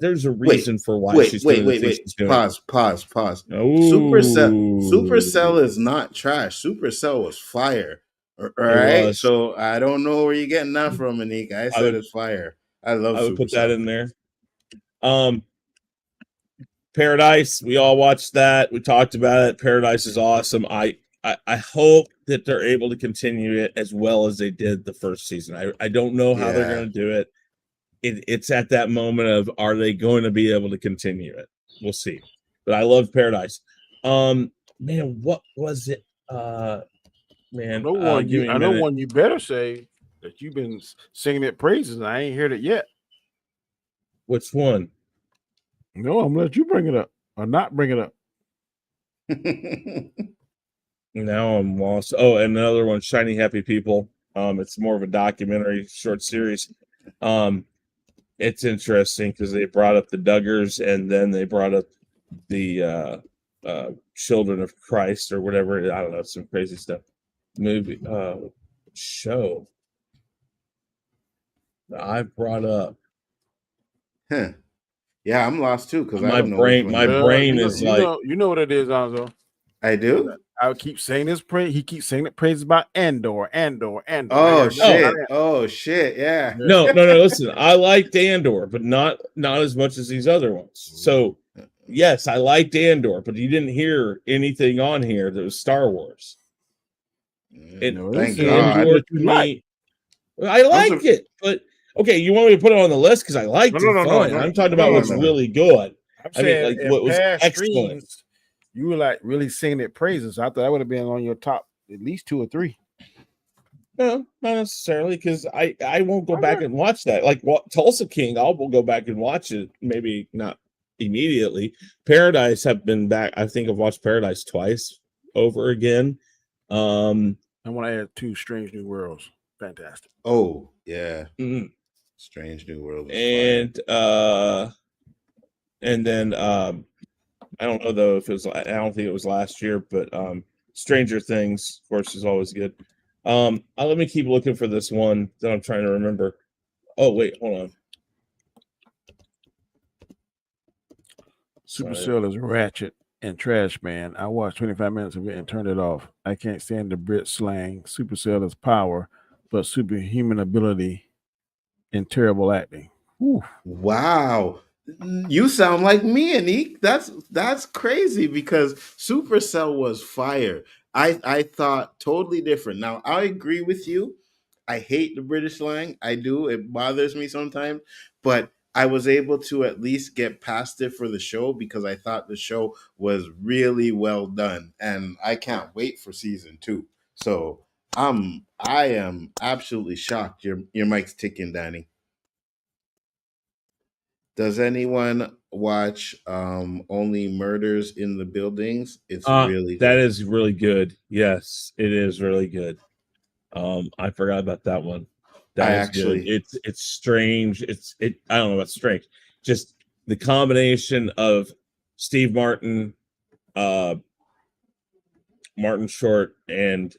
There's a reason for why she's doing the things she's doing. Pause. Ooh. Supercell is not trash. Supercell was fire. All right. So I don't know where you're getting that from, Anik. I said it's fire. I would Supercell. Put that in there. Paradise, we all watched that. We talked about it. Paradise is awesome. I hope that they're able to continue it as well as they did the first season. I don't know how they're going to do it. It's at that moment of, are they going to be able to continue it? We'll see. But I love Paradise. Man, what was it? Man, I know one you better say that you've been singing it praises, and I ain't heard it yet. Which one? No, I'm gonna let you bring it up or not bring it up. Now I'm lost. Oh, and another one, Shiny Happy People. It's more of a documentary short series. It's interesting because they brought up the Duggars, and then they brought up the Children of Christ or whatever. I don't know, some crazy stuff. Movie show that I brought up. Huh. Yeah, I'm lost too because my brain is like, you know what it is, Alonzo. I do. I would keep saying his praise. He keeps saying the praises about Andor. Oh shit! Yeah. No. Listen, I liked Andor, but not as much as these other ones. So yes, I liked Andor, but you didn't hear anything on here that was Star Wars. Thank God. Andor to me, I like it, but. Okay, you want me to put it on the list because I liked it? Fine. I'm talking about what's really good. I'm saying, like what was excellent. Streams, you were like really singing it praises. I thought that would have been on your top at least 2 or 3. No, not necessarily, because I won't go back and watch that. Like Tulsa King, I'll go back and watch it. Maybe not immediately. Paradise have been back. I think I've watched Paradise twice over again. I want to add 2 Strange New Worlds. Fantastic. Oh yeah. Mm-hmm. Strange New World. And then I don't know though if it was. I don't think it was last year, but Stranger Things, of course, is always good. Let me keep looking for this one that I'm trying to remember. Oh wait, hold on. Supercell is ratchet and trash, man. I watched 25 minutes of it and turned it off. I can't stand the Brit slang. Supercell is power, but superhuman ability and terrible acting. Whew. Wow. You sound like me, Anik. That's crazy because Supercell was fire. I thought totally different. Now I agree with you. I hate the British slang. I do. It bothers me sometimes, but I was able to at least get past it for the show because I thought the show was really well done, and I can't wait for season 2. So I am absolutely shocked. Your mic's ticking, Danny. Does anyone watch Only Murders in the Buildings? It's really good. That is really good. Yes, it is really good. I forgot about that one. That is good. It's strange. I don't know about strange. Just the combination of Steve Martin, Martin Short, and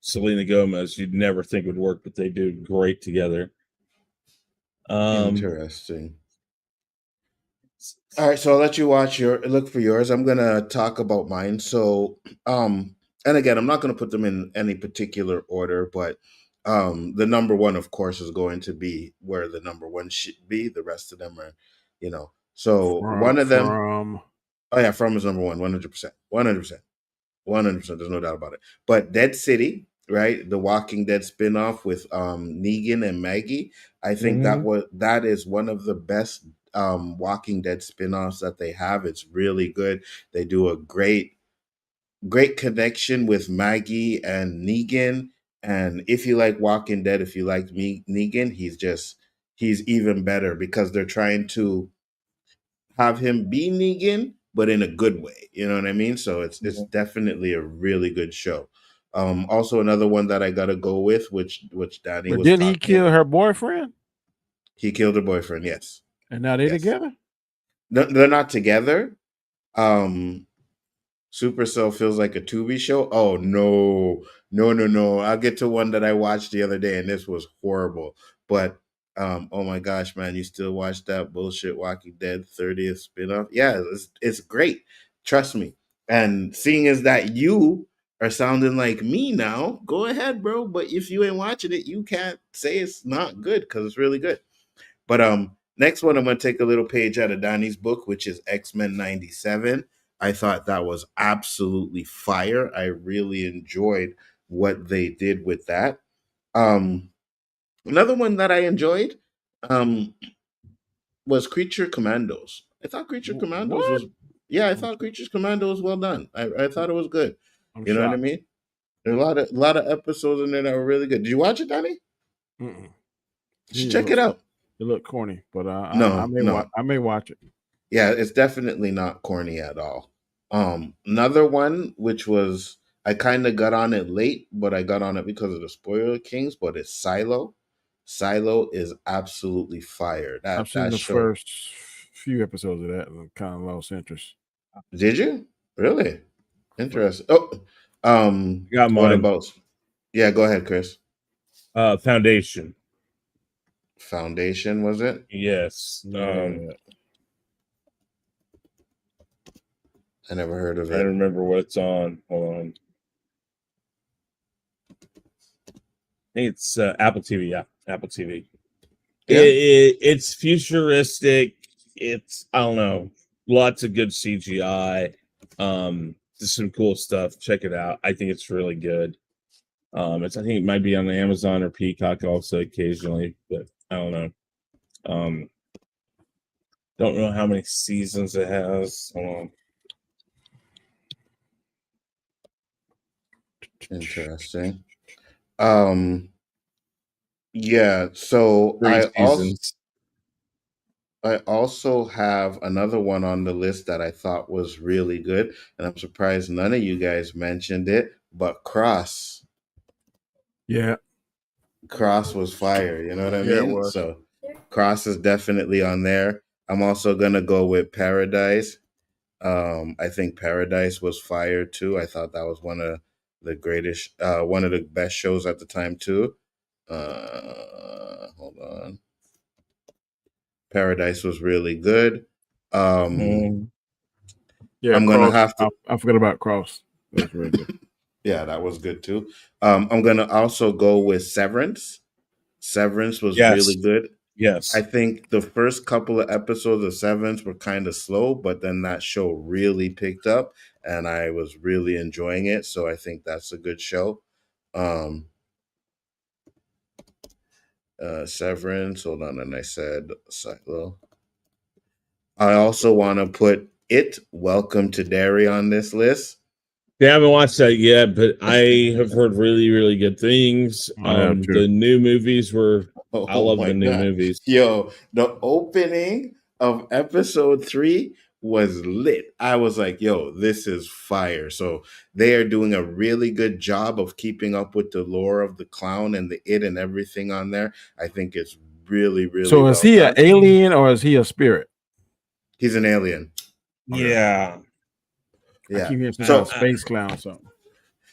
Selena Gomez, you'd never think would work, but they do great together. Interesting. All right, so I'll let you look for yours. I'm gonna talk about mine. So, and again, I'm not gonna put them in any particular order, but the number one, of course, is going to be where the number one should be. The rest of them are, you know. So one of them, oh yeah, From is number one, 100%, 100%, 100%. There's no doubt about it. But Dead City, right? The Walking Dead spinoff with Negan and Maggie. I think that is one of the best Walking Dead spinoffs that they have. It's really good. They do a great connection with Maggie and Negan. And if you like Walking Dead, if you like Negan, he's even better because they're trying to have him be Negan, but in a good way. You know what I mean? So it's definitely a really good show. Also another one that I gotta go with, which Danny But was didn't he talking kill about. her boyfriend? He killed her boyfriend, yes. And now they together? No, they're not together. Supercell feels like a Tubi show. Oh no. I'll get to one that I watched the other day, and this was horrible. But oh my gosh, man, you still watch that bullshit Walking Dead 30th spinoff? Yeah, it's great. Trust me. And seeing as that you are sounding like me now, go ahead, bro. But if you ain't watching it, you can't say it's not good because it's really good. But next one, I'm gonna take a little page out of Donnie's book, which is X-Men 97. I thought that was absolutely fire. I really enjoyed what they did with that. Another one that I enjoyed was Creature Commandos. I thought Creature Commandos was I thought Creature Commando was well done. I thought it was good. You know what I mean? There are a lot of episodes in there that were really good. Did you watch it, Danny? Check it out. It looked corny, but I may watch it. Yeah, it's definitely not corny at all. Another one which was I kind of got on it late, but I got on it because of the Spoiler Kings. But it's Silo. Silo is absolutely fire. I've seen the first few episodes of that and kind of lost interest. Did you really? Interesting. Oh, got mine. What about? Yeah, go ahead, Chris. Foundation. Foundation, was it? Yes. I never heard of it. I don't remember what it's on. Hold on. I think it's Apple TV. Yeah, Apple TV. Yeah. It's futuristic. It's, I don't know, lots of good CGI. Just some cool stuff. Check it out. I think it's really good. I think it might be on Amazon or Peacock also occasionally, but I don't know. Don't know how many seasons it has. Hold on. Interesting. Yeah, so 3 seasons. I also have another one on the list that I thought was really good, and I'm surprised none of you guys mentioned it, but Cross. Yeah. Cross was fire, you know what I Yeah, it mean? was. So Cross is definitely on there. I'm also gonna go with Paradise. I think Paradise was fire too. I thought that was one of the greatest, one of the best shows at the time too. Hold on. Paradise was really good. Yeah, I'm gonna have to. I forgot about Cross. That was really good. Yeah, that was good too. I'm gonna also go with Severance. Severance was really good. Yes. I think the first couple of episodes of Severance were kind of slow, but then that show really picked up and I was really enjoying it. So I think that's a good show. Severance, hold on, and I said Silo. I also want to put Welcome to Derry on this list. They haven't watched that yet, but I have heard really, really good things. The new movies were. I love the new movies. Yo, the opening of episode 3 was lit. I was like, yo, this is fire. So they are doing a really good job of keeping up with the lore of the clown and the and everything on there. I think it's really, really. So is he an alien or is he a spirit? He's an alien. Yeah. I Yeah. keep hearing some So space clown or something.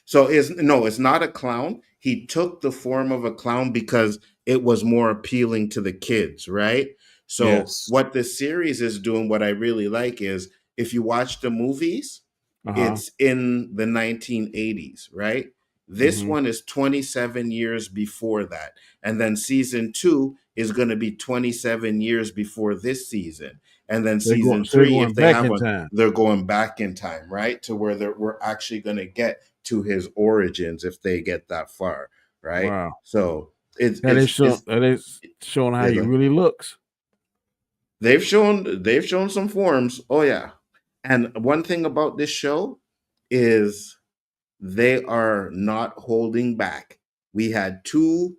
So it's not a clown. He took the form of a clown because it was more appealing to the kids, right? So Yes. what the series is doing, what I really like is if you watch the movies, it's in the 1980s, right? This one is 27 years before that. And then season 2 is going to be 27 years before this season. And then season So they're 3, going if they back have in one, time. they're going back in time, right? To where we're actually going to get to his origins if they get that far, right? Wow. So That is showing how he really looks. they've shown some forms. Oh yeah. And one thing about this show is they are not holding back. We had 2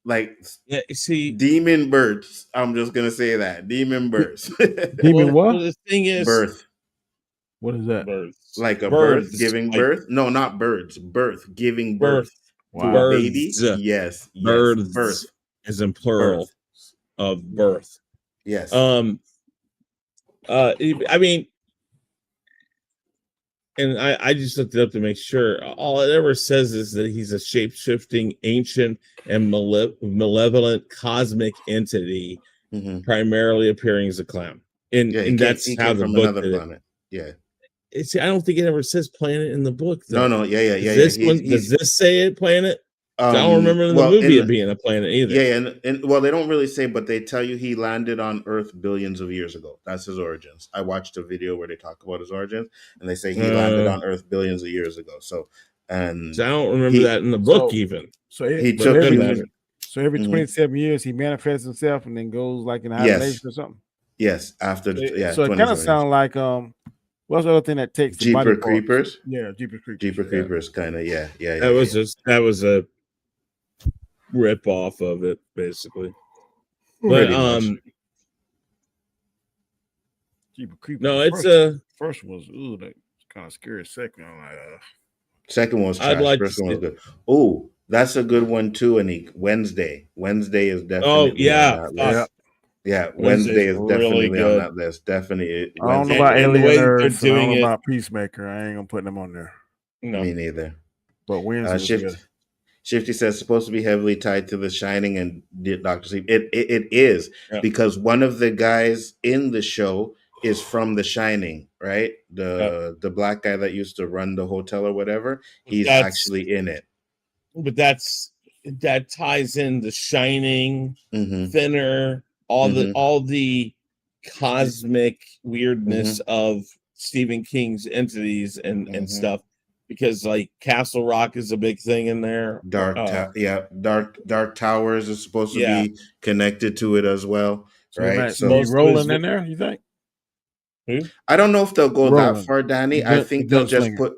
like Yeah, see, demon births. I'm just gonna say that. Demon births. Demon what? Well, the thing is, Birth. What is that? birds. Like a birth Birds, giving like birth? No, not birds. Birth giving birth. birth to Wow. a baby. Birds. Yes. Birds Birth. is in plural Birth. of birth. Yes. I mean, and I just looked it up to make sure. All it ever says is that he's a shape-shifting, ancient, and malevolent cosmic entity, primarily appearing as a clown. And that's how the from book another did it. planet. Yeah. I don't think it ever says planet in the book, though. No, yeah. Does this say it planet? I don't remember in the well, movie it being a planet either. Yeah, and well, they don't really say, but they tell you he landed on Earth billions of years ago. That's his origins. I watched a video where they talk about his origins, and they say he landed on Earth billions of years ago. So I don't remember that in the book even. So he took every 27 years he manifests himself and then goes like in hibernation or something. Yes, after so it kind of sounds like what's the other thing that takes the body Jeepers Creepers? Yeah, Jeepers Creepers. Jeepers Creepers, kind of, yeah. That was a rip off of it, basically. But Jeepers Creepers. No, it's first one was that kind of scary. Second, I'm like, second one was trash. First one was good. Oh, that's a good one too, Anik. Wednesday. Wednesday is definitely on that list. Yeah, Wednesday is definitely really on that list. Definitely. I don't know about Alien Earth. I don't know about Peacemaker. I ain't gonna put them on there. No. Me neither. But Wednesday was good. Shifty says supposed to be heavily tied to The Shining and Dr. Sleep. It is because one of the guys in the show is from The Shining, right? The black guy that used to run the hotel or whatever. He's actually in it. But that ties in The Shining, Thinner, all the cosmic weirdness of Stephen King's entities and stuff. Because like Castle Rock is a big thing in there. Dark Towers is supposed to be connected to it as well, right? So rolling in there, you think? I don't know if they'll go that far, Danny. I think they'll just put.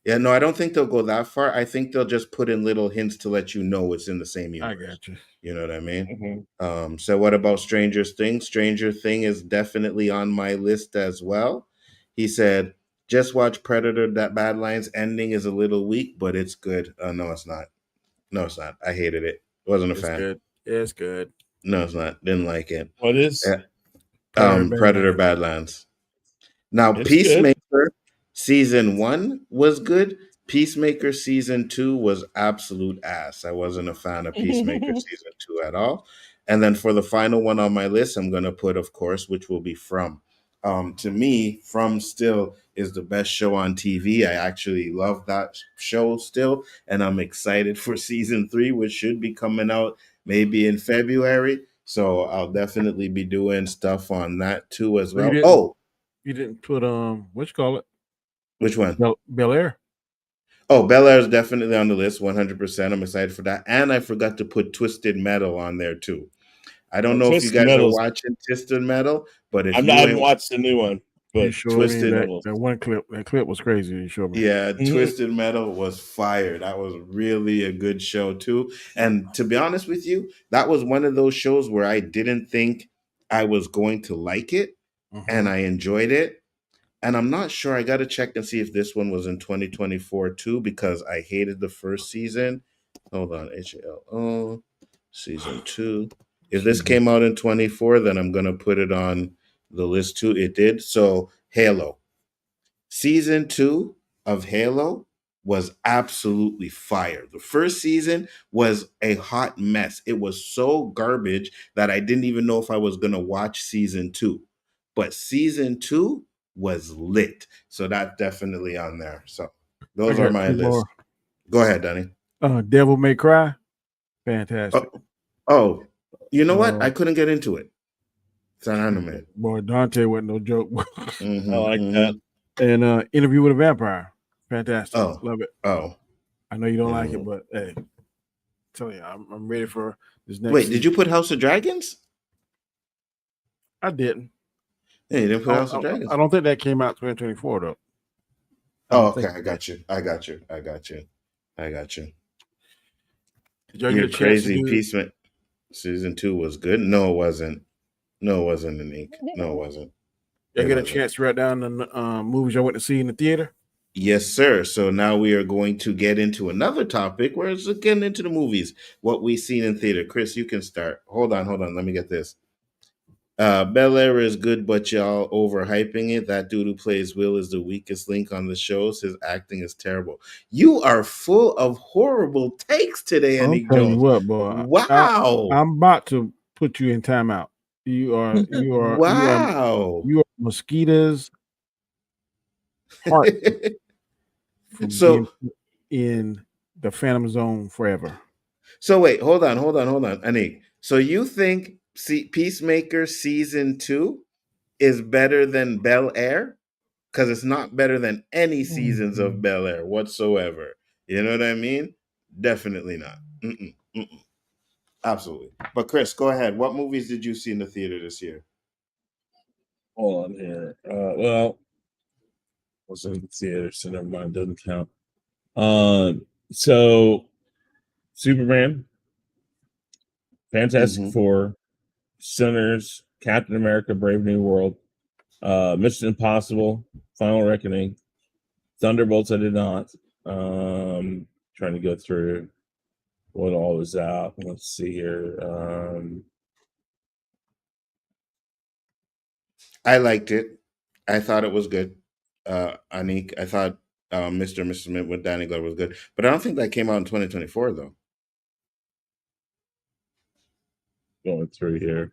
Yeah, no, I don't think they'll go that far. I think they'll just put in little hints to let you know it's in the same universe. I got you. You know what I mean? So what about Stranger Things? Stranger Thing is definitely on my list as well. He said, just watch Predator. That Badlands ending is a little weak, but it's good. No, it's not. No, it's not. I hated it. Wasn't a fan. Good. It's good. No, it's not. Didn't like it. What is? Predator Badlands. Now, it's Peacemaker good. Season 1 was good. Peacemaker Season 2 was absolute ass. I wasn't a fan of Peacemaker Season 2 at all. And then for the final one on my list, I'm going to put, of course, which will be From. To me, From still is the best show on TV. I actually love that show still, and I'm excited for Season 3, which should be coming out maybe in February. So I'll definitely be doing stuff on that too as well. You didn't put what you call it? Which one? Bel Air. Oh, Bel Air is definitely on the list, 100%. I'm excited for that. And I forgot to put Twisted Metal on there too. I don't know if you guys are watching Twisted Metal, but if I haven't watched the new one, but Twisted Metal. That one clip, was crazy. You showed me. Yeah, Twisted Metal was fire. That was really a good show too. And to be honest with you, that was one of those shows where I didn't think I was going to like it, and I enjoyed it. And I'm not sure. I got to check and see if this one was in 2024 too, because I hated the first season. Hold on, Season 2. If this came out in 24, then I'm going to put it on the list too. It did. So Halo. Season 2 of Halo was absolutely fire. The first season was a hot mess. It was so garbage that I didn't even know if I was going to watch season 2. But season 2 was lit. So that's definitely on there. So I those are got my two lists. more. Go ahead, Danny. Devil May Cry, fantastic. Oh, you know what? I couldn't get into it. It's an anime. Boy, Dante wasn't no joke. Mhm, I like mhm. that. And Interview with a Vampire, fantastic. Oh. Love it. Oh, I know you don't like Yeah. it, but hey, tell you, I'm ready for this next. wait, season. did you put House of Dragons? I didn't. Yeah, you didn't put House of Dragons. I don't think that came out 2024 though. Oh, okay. I got you. I got you. Did y'all You're get a chance to crazy. do? Peacemaker season 2 was good. No, it wasn't. No, it wasn't an ink. No, it wasn't. Y'all It get a wasn't. chance to write down the movies y'all went to see in the theater? Yes, sir. So now we are going to get into another topic where it's getting into the movies, what we seen in theater. Chris, you can start. Hold on. Let me get this. Bel Air is good, but y'all overhyping it. That dude who plays Will is the weakest link on the shows. His acting is terrible. You are full of horrible takes today, I'm Annie telling you Jones. what, boy. Wow. I'm about to put you in timeout. Wow. You are mosquitoes heart from So being in the Phantom Zone forever. So wait, hold on, Anik. So you think Peacemaker season 2 is better than Bel Air? Because it's not better than any seasons of Bel Air whatsoever. You know what I mean? Definitely not. Absolutely. But Chris, go ahead. What movies did you see in the theater this year? Hold on here. Well, was in the theater, so never mind. Doesn't count. So Superman, Fantastic Mhm. Four, Sinners, Captain America, Brave New World, Mission Impossible, Final Reckoning, Thunderbolts. I did not. Trying to go through what all was out. Let's see here. I liked it. I thought it was good. Anik, I thought Mr. and Mrs. Smith with Danny Glover was good. But I don't think that came out in 2024 though. Going through here.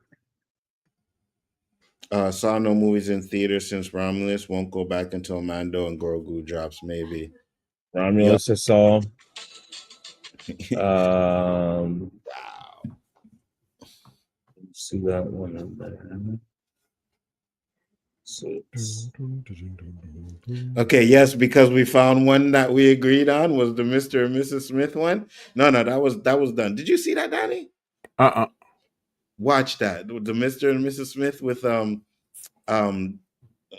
Saw no movies in theaters since Romulus. Won't go back until Mando and Grogu drops, maybe. Romulus, I saw. Wow. See that one in there. Okay, yes, because we found one that we agreed on was the Mr. and Mrs. Smith one. No, that was done. Did you see that, Danny? Watch that. The Mr. and Mrs. Smith with It ain't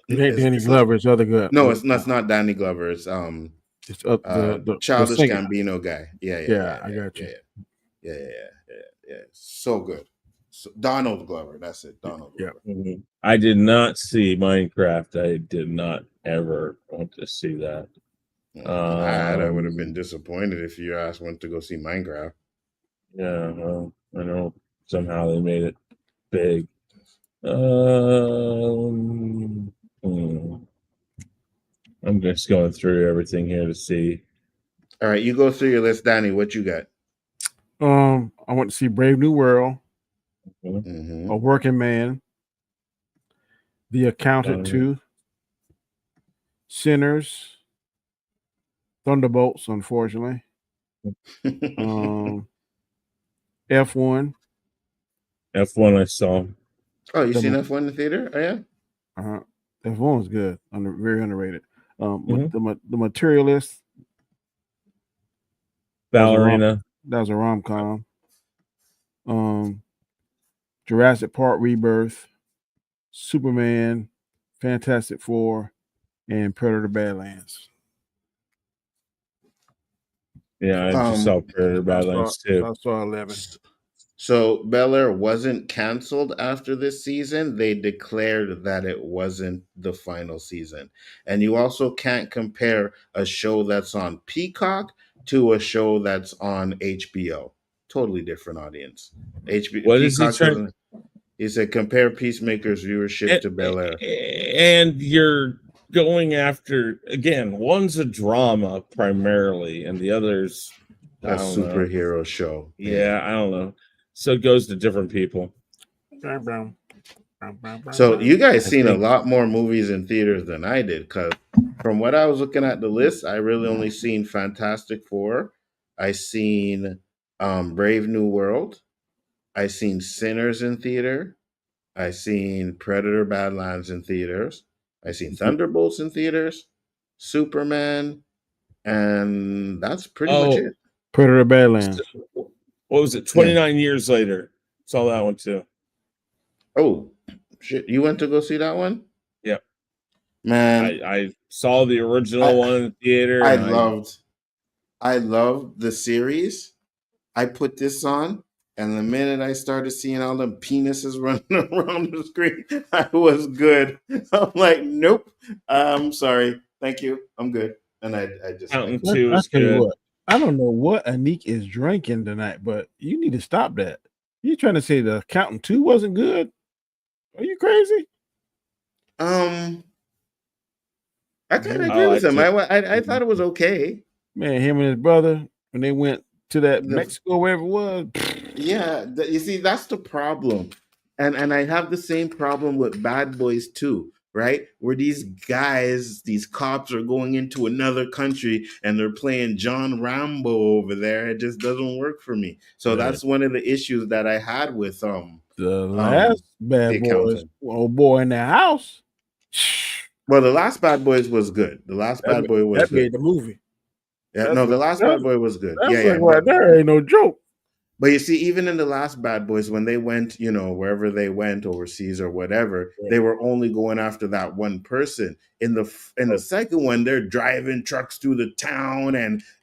Danny Glover. It's other good. No, it's not Danny Glover. It's the Childish singer. Gambino guy. Yeah. I got you. Yeah. So good. So, Donald Glover. That's it. Donald Glover. Mm-hmm. I did not see Minecraft. I did not ever want to see that. I would have been disappointed if your ass went to go see Minecraft. Yeah, well, I know somehow they made it big. I'm just going through everything here to see. All right, you go through your list, Danny. What you got? I went to see Brave New World, Mm-hmm. A Working Man, The Accountant 2, Sinners, Thunderbolts, unfortunately. F1. F1 I saw. Oh, you seen F1 in the theater? Oh, yeah? F1 was good. Very underrated. The Materialist. Ballerina. That was a rom-com. Jurassic Park Rebirth, Superman, Fantastic Four, and Predator Badlands. Yeah, I just saw Predator Badlands too. I saw 11. So Bel Air wasn't canceled after this season. They declared that it wasn't the final season. And you also can't compare a show that's on Peacock to a show that's on HBO. Totally different audience. What is he trying? He said compare Peacemaker's viewership to Bel Air. And you're going after, again, one's a drama primarily, and the other's A superhero show. Yeah, I don't know. So it goes to different people. So you guys seen a lot more movies in theaters than I did, because from what I was looking at the list, I really only seen Fantastic Four. I seen Brave New World. I seen Sinners in theater. I seen Predator Badlands in theaters. I seen Thunderbolts in theaters, Superman, and that's pretty much it. Predator Badlands. What was it? 29 years later. Saw that one too. Oh, shit. You went to go see that one? Yeah. Man, I saw the original one in the theater. I loved the series. I put this on, and the minute I started seeing all them penises running around the screen, I was good. I'm like, nope. I'm sorry. Thank you. I'm good. And I just Counting like, two is good. What, I don't know what Anik is drinking tonight, but you need to stop that. You trying to say the Counting 2 wasn't good? Are you crazy? I kind of agree with him. I thought it was okay. Man, him and his brother, when they went to that Mexico, wherever it was. Yeah, you see, that's the problem. And I have the same problem with Bad Boys too, right? Where these guys, these cops are going into another country and they're playing John Rambo over there. It just doesn't work for me. So that's one of the issues that I had with the last Bad Boys, old boy in the house. Well, the last Bad Boys was good. The last Bad Boy was that good. made the movie. Yeah, no, the last Bad Boy was good. Yeah, right there ain't no joke. But you see, even in the last Bad Boys, when they went, wherever they went, overseas or whatever, they were only going after that one person. In the second one, they're driving trucks through the town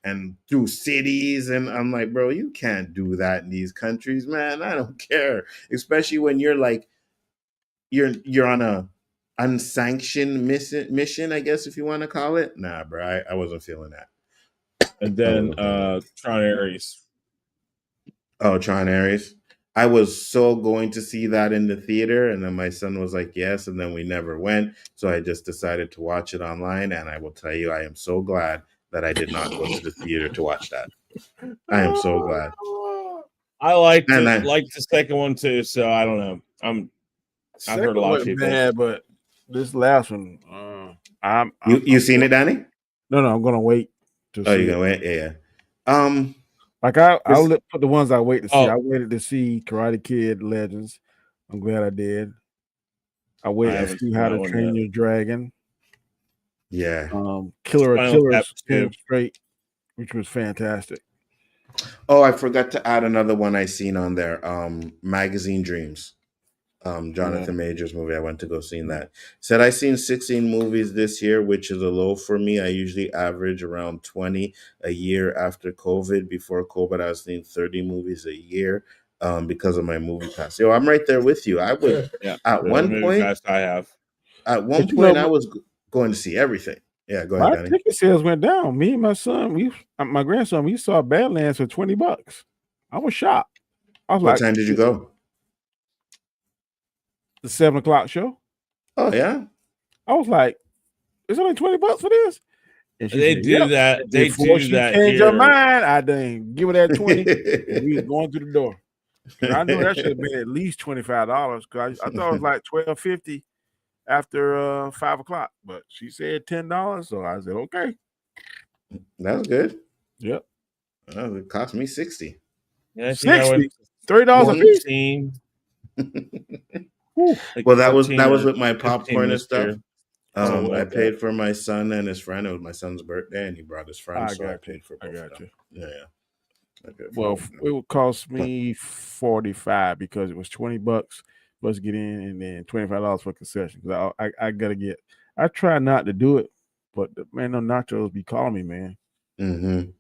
and through cities, and I'm like, bro, you can't do that in these countries, man. I don't care, especially when you're like, you're on a unsanctioned mission, I guess, if you want to call it. Nah, bro, I wasn't feeling that. And then Tron Ares. Oh, Tron Ares. I was so going to see that in the theater, and then my son was like, yes, and then we never went. So I just decided to watch it online, and I will tell you, I am so glad that I did not go to the theater to watch that. I am so glad. I liked the second one too, so I don't know. I've heard a lot of people. Bad, but this last one, you seen it, Danny? No, I'm gonna wait to see. Oh, you're gonna wait? Yeah. Like I'll put the ones I wait to see. I waited to see Karate Kid Legends. I'm glad I did. I waited to see How to Train Your Dragon. Yeah. Killers Straight, which was fantastic. Oh, I forgot to add another one I seen on there. Magazine Dreams. Jonathan Majors movie. I went to go see that. Said I seen 16 movies this year, which is a low for me. I usually average around 20 a year after COVID. Before COVID, I was seeing 30 movies a year because of my movie pass. Yo, I'm right there with you. I would at one point. At one point, I was going to see everything. Yeah, go ahead, Danny. My ticket sales went down. Me and my son, my grandson, we saw Badlands for $20. I was shocked. I was what time did you go? The 7 o'clock show. Oh yeah. I was like, it's only $20 for this. And they said, do that. They before do she that. Change your mind. I didn't give her that 20. And we was going through the door. I knew that should have been at least $25 because I thought it was like $12.50 after 5 o'clock. But she said $10, so I said okay. That was good. Yep. It cost me $60. Yeah, $60. $30 a piece. Well, that was with my popcorn and stuff. I paid for my son and his friend. It was my son's birthday, and he brought his friend, I paid for both. I got you. Yeah. Okay, well, it would cost me $45 because it was $20 plus get in, and then $25 for concession. Because I gotta get. I try not to do it, but man, no nachos be calling me, man. Mm-hmm.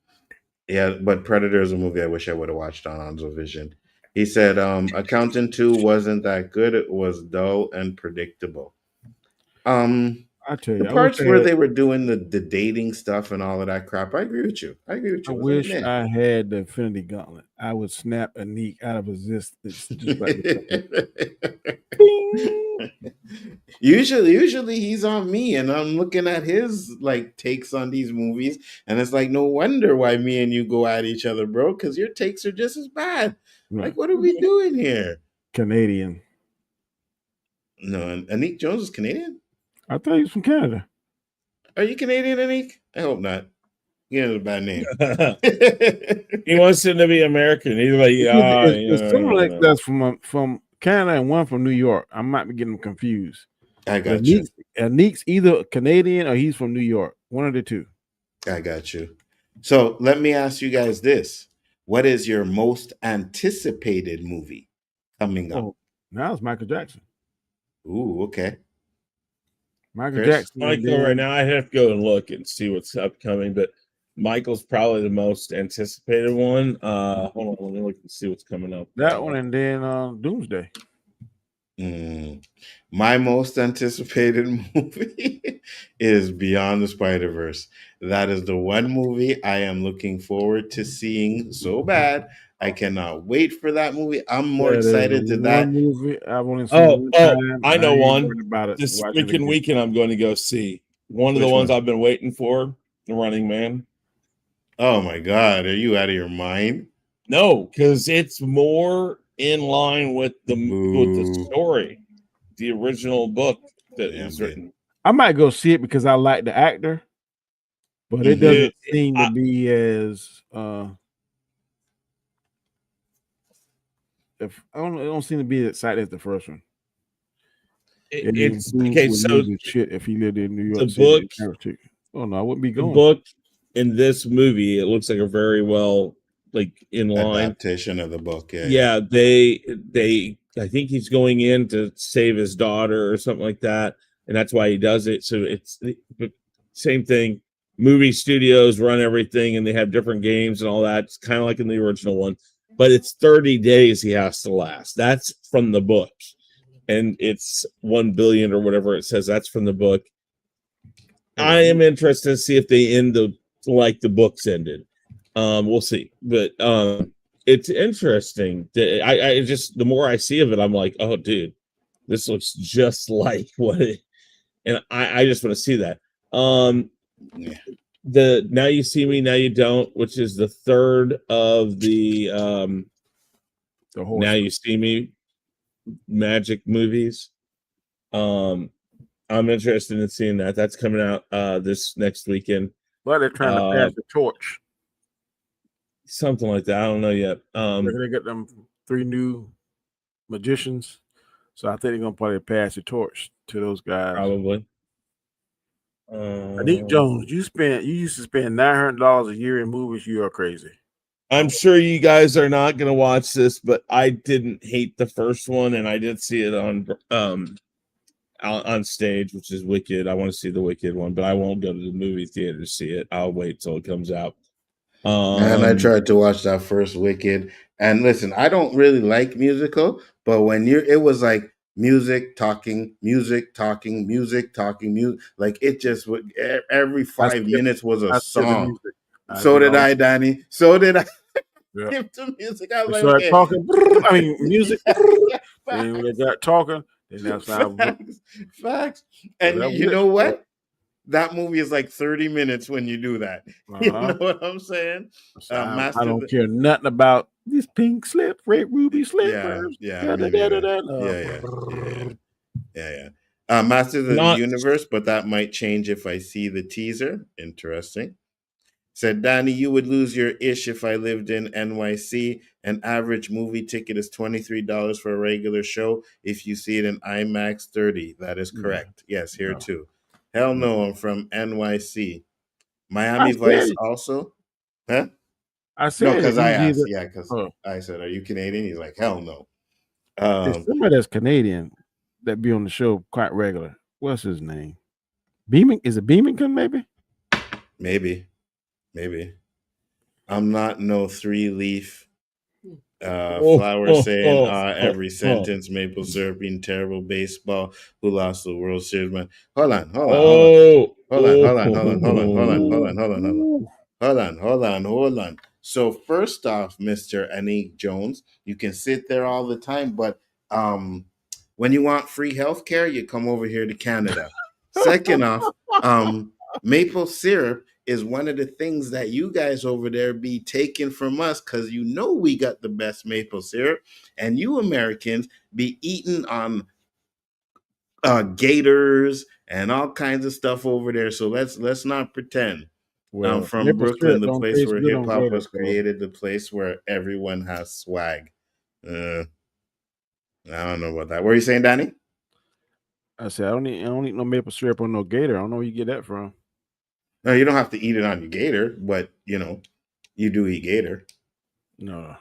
Yeah, but Predator is a movie I wish I would have watched on Onzo Vision. He said, Accountant 2 wasn't that good. It was dull and predictable. I I tell you, The I wish parts I where had. they were doing the dating stuff and all of that crap, I agree with you. I agree with I you. I was like, wish man. I had the Infinity Gauntlet. I would snap a Neek out of existence just like the Bing! usually he's on me, and I'm looking at his like takes on these movies, and it's like no wonder why me and you go at each other, bro, because your takes are just as bad. Right. Like, what are we doing here? Canadian. No, and Anik Jones is Canadian. I thought he was from Canada. Are you Canadian, Anik? I hope not. You have a bad name. He wants him to be American. He's like, It's someone like that's from Canada and one from New York. I might be getting them confused. I got you. Anik's either Canadian or he's from New York. One of the two. I got you. So let me ask you guys this. What is your most anticipated movie coming up? Oh, now it's Michael Jackson. Ooh, okay. Michael Chris? Jackson. Michael, right now I have to go and look and see what's upcoming, but Michael's probably the most anticipated one. Hold on, let me look and see what's coming up. That one, and then Doomsday. My most anticipated movie is Beyond the Spider-Verse. That is the one movie I am looking forward to seeing so bad. I cannot wait for that movie. I'm more excited to that. One movie I've only seen one time. I know ain't one. worried about it. This Watch it freaking again. weekend I'm going to go see. One of the Which ones one? I've been waiting for, The Running Man. Oh my God, are you out of your mind? No, because it's more in line with the Boo. story, the original book that Yeah, was I'm written. I might go see it because I like the actor, but it doesn't seem to be as it don't seem to be as exciting as the first one. It's okay. So shit, if he lived in New York the City, book. oh no, I wouldn't be The going. book in this movie, it looks like a very well in line adaptation of the book. Yeah, they I think he's going in to save his daughter or something like that, and that's why he does it. So it's the same thing. Movie studios run everything, and they have different games and all that. It's kind of like in the original one, but it's 30 days he has to last. That's from the book, and it's 1 billion or whatever it says. That's from the book. I am interested to see if they end like the books ended. We'll see, but it's interesting. I just the more I see of it, I'm like, oh, dude, this looks just like what it. And I just want to see that. The Now You See Me, Now You Don't, which is the third of the Now You See Me magic movies. I'm interested in seeing that. That's coming out this next weekend. But they're trying to pass the torch. Something like that. I don't know yet. They got them 3 new magicians, so I think they're gonna probably pass the torch to those guys. Probably. Anik Jones, you used to spend $900 a year in movies. You are crazy. I'm sure you guys are not going to watch this, but I didn't hate the first one, and I did see it on stage, which is Wicked. I want to see the Wicked one, but I won't go to the movie theater to see it. I'll wait till it comes out. And I tried to watch that first Wicked, and listen, I don't really like musical, but when it was like music talking, like it just would every 5 minutes was a song. So did I, Danny. So did I. Skip to music. I was like, okay. Talking. I mean, music. And when they got talking, then that's facts. And you know what? That movie is like 30 minutes when you do that. You know what I'm saying? I don't care nothing about these pink slips, red ruby slippers. Yeah. Masters of the Universe, but that might change if I see the teaser. Interesting. Said, Danny, you would lose your ish if I lived in NYC. An average movie ticket is $23 for a regular show. If you see it in IMAX, $30. That is correct. Yes, here too. Hell no, I'm from NYC. Miami Vice also? Huh? I said no, because I asked. Yeah, because I said, are you Canadian? He's like, hell no. There's somebody that's Canadian that be on the show quite regular. What's his name? Beaming? Is it Beamington, maybe? Maybe. I'm not no 3-leaf Flower saying every sentence, maple syrup being terrible, baseball, who lost the World Series, man. Hold on. So first off, Mr. Anik Jones, you can sit there all the time, but when you want free healthcare, you come over here to Canada. Second off, maple syrup is one of the things that you guys over there be taking from us because you know we got the best maple syrup, and you Americans be eating on gators and all kinds of stuff over there. So let's not pretend. Well, From maple Brooklyn, syrup the don't place taste where good hip on hop gators, was though. created, the place where everyone has swag. I don't know about that. What are you saying, Danny? I said I don't eat no maple syrup on no gator. I don't know where you get that from. No, you don't have to eat it on your gator, but you know, you do eat gator. No,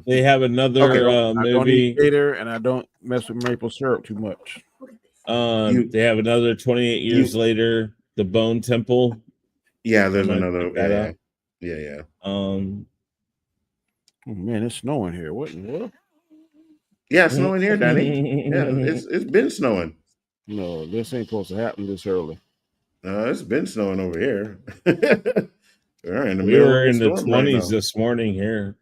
They have another I don't movie. eat gator, and I don't mess with maple syrup too much. You- They have another 28 years later, The Bone Temple. Yeah, there's I might another. pick that up. Yeah. Oh man, it's snowing here. What in the world? Yeah, it's snowing here, Danny. Yeah, it's been snowing. No, this ain't supposed to happen this early. It's been snowing over here. We're in the We middle were of a in the storm right 20s now. this morning here.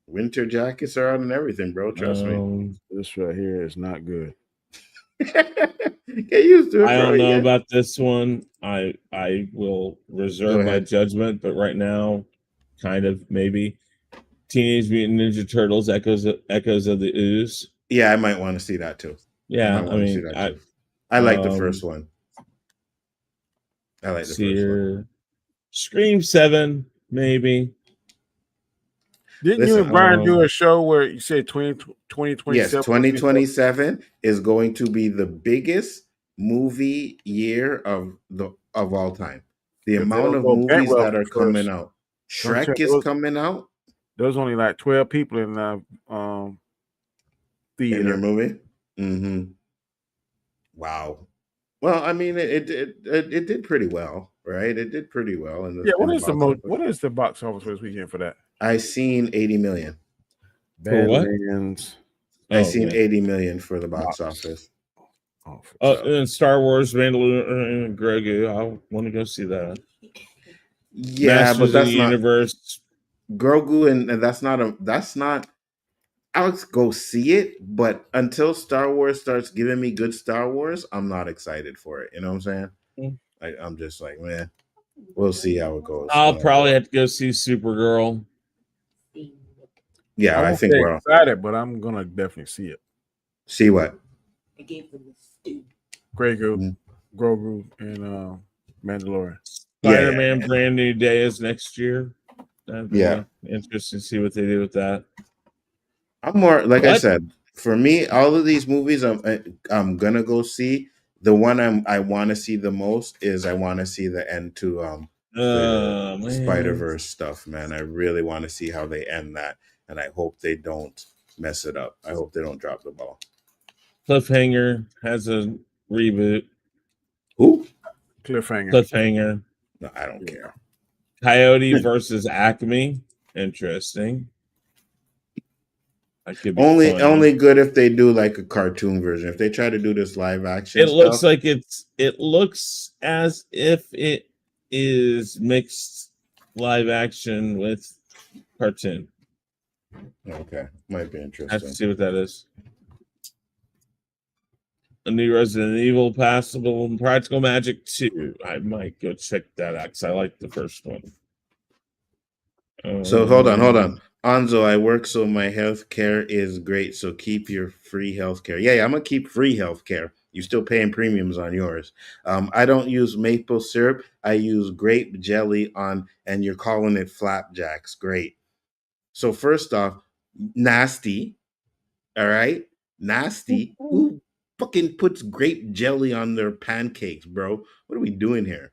Winter jackets are out and everything, bro. Trust me. This right here is not good. Get used to it, I bro. don't know Yeah. about this one. I will reserve my ahead. judgment, but right now, kind of maybe. Teenage Mutant Ninja Turtles: Echoes of the Ooze. Yeah, I might want to see that too. Yeah, I like the first one. I like the first one. Scream 7, maybe. Didn't you and Brian do a show where you said 2027? Yes, 2027 is going to be the biggest movie year of all time. The amount of movies that are coming out. Shrek is coming out. There's only like 12 people in the theater. In your movie? Mm-hmm. Wow. Well, I mean, it did pretty well, right? It did pretty well. What is the box office this weekend for that? I seen 80 million. For what? I seen 80 million for the box office. And Star Wars Mandalorian and Grogu. I want to go see that. Yeah, Masters but that's of the not Universe. Grogu, and that's not. I'll go see it, but until Star Wars starts giving me good Star Wars, I'm not excited for it. You know what I'm saying? I'm just like, man, we'll see how it goes. I'll probably have to go see Supergirl. Yeah, I think we're excited, but I'm gonna definitely see it. See what? I gave them the stew. Grogu, and Mandalorian. Spider-Man Brand New Day is next year. Yeah, interesting to see what they do with that. I'm more I said, for me, all of these movies I'm gonna go see. The one I want to see the most is I want to see the end to Spider-Verse stuff, man. I really want to see how they end that, and I hope they don't mess it up. I hope they don't drop the ball. Cliffhanger has a reboot. Who? Cliffhanger. No, I don't care. Coyote versus Acme. Interesting. That could be only good if they do like a cartoon version. If they try to do this live action, it looks like it looks as if it is mixed live action with cartoon. Okay, might be interesting. I have to see what that is. A new Resident Evil, Passable, and Practical Magic 2. I might go check that out because I like the first one. So hold on. Anzo, I work so my health care is great. So keep your free health care. Yeah, I'm gonna keep free health care. You're still paying premiums on yours. I don't use maple syrup. I use grape jelly on, and you're calling it flapjacks. Great. So first off, nasty. All right, nasty. Who fucking puts grape jelly on their pancakes, bro? What are we doing here?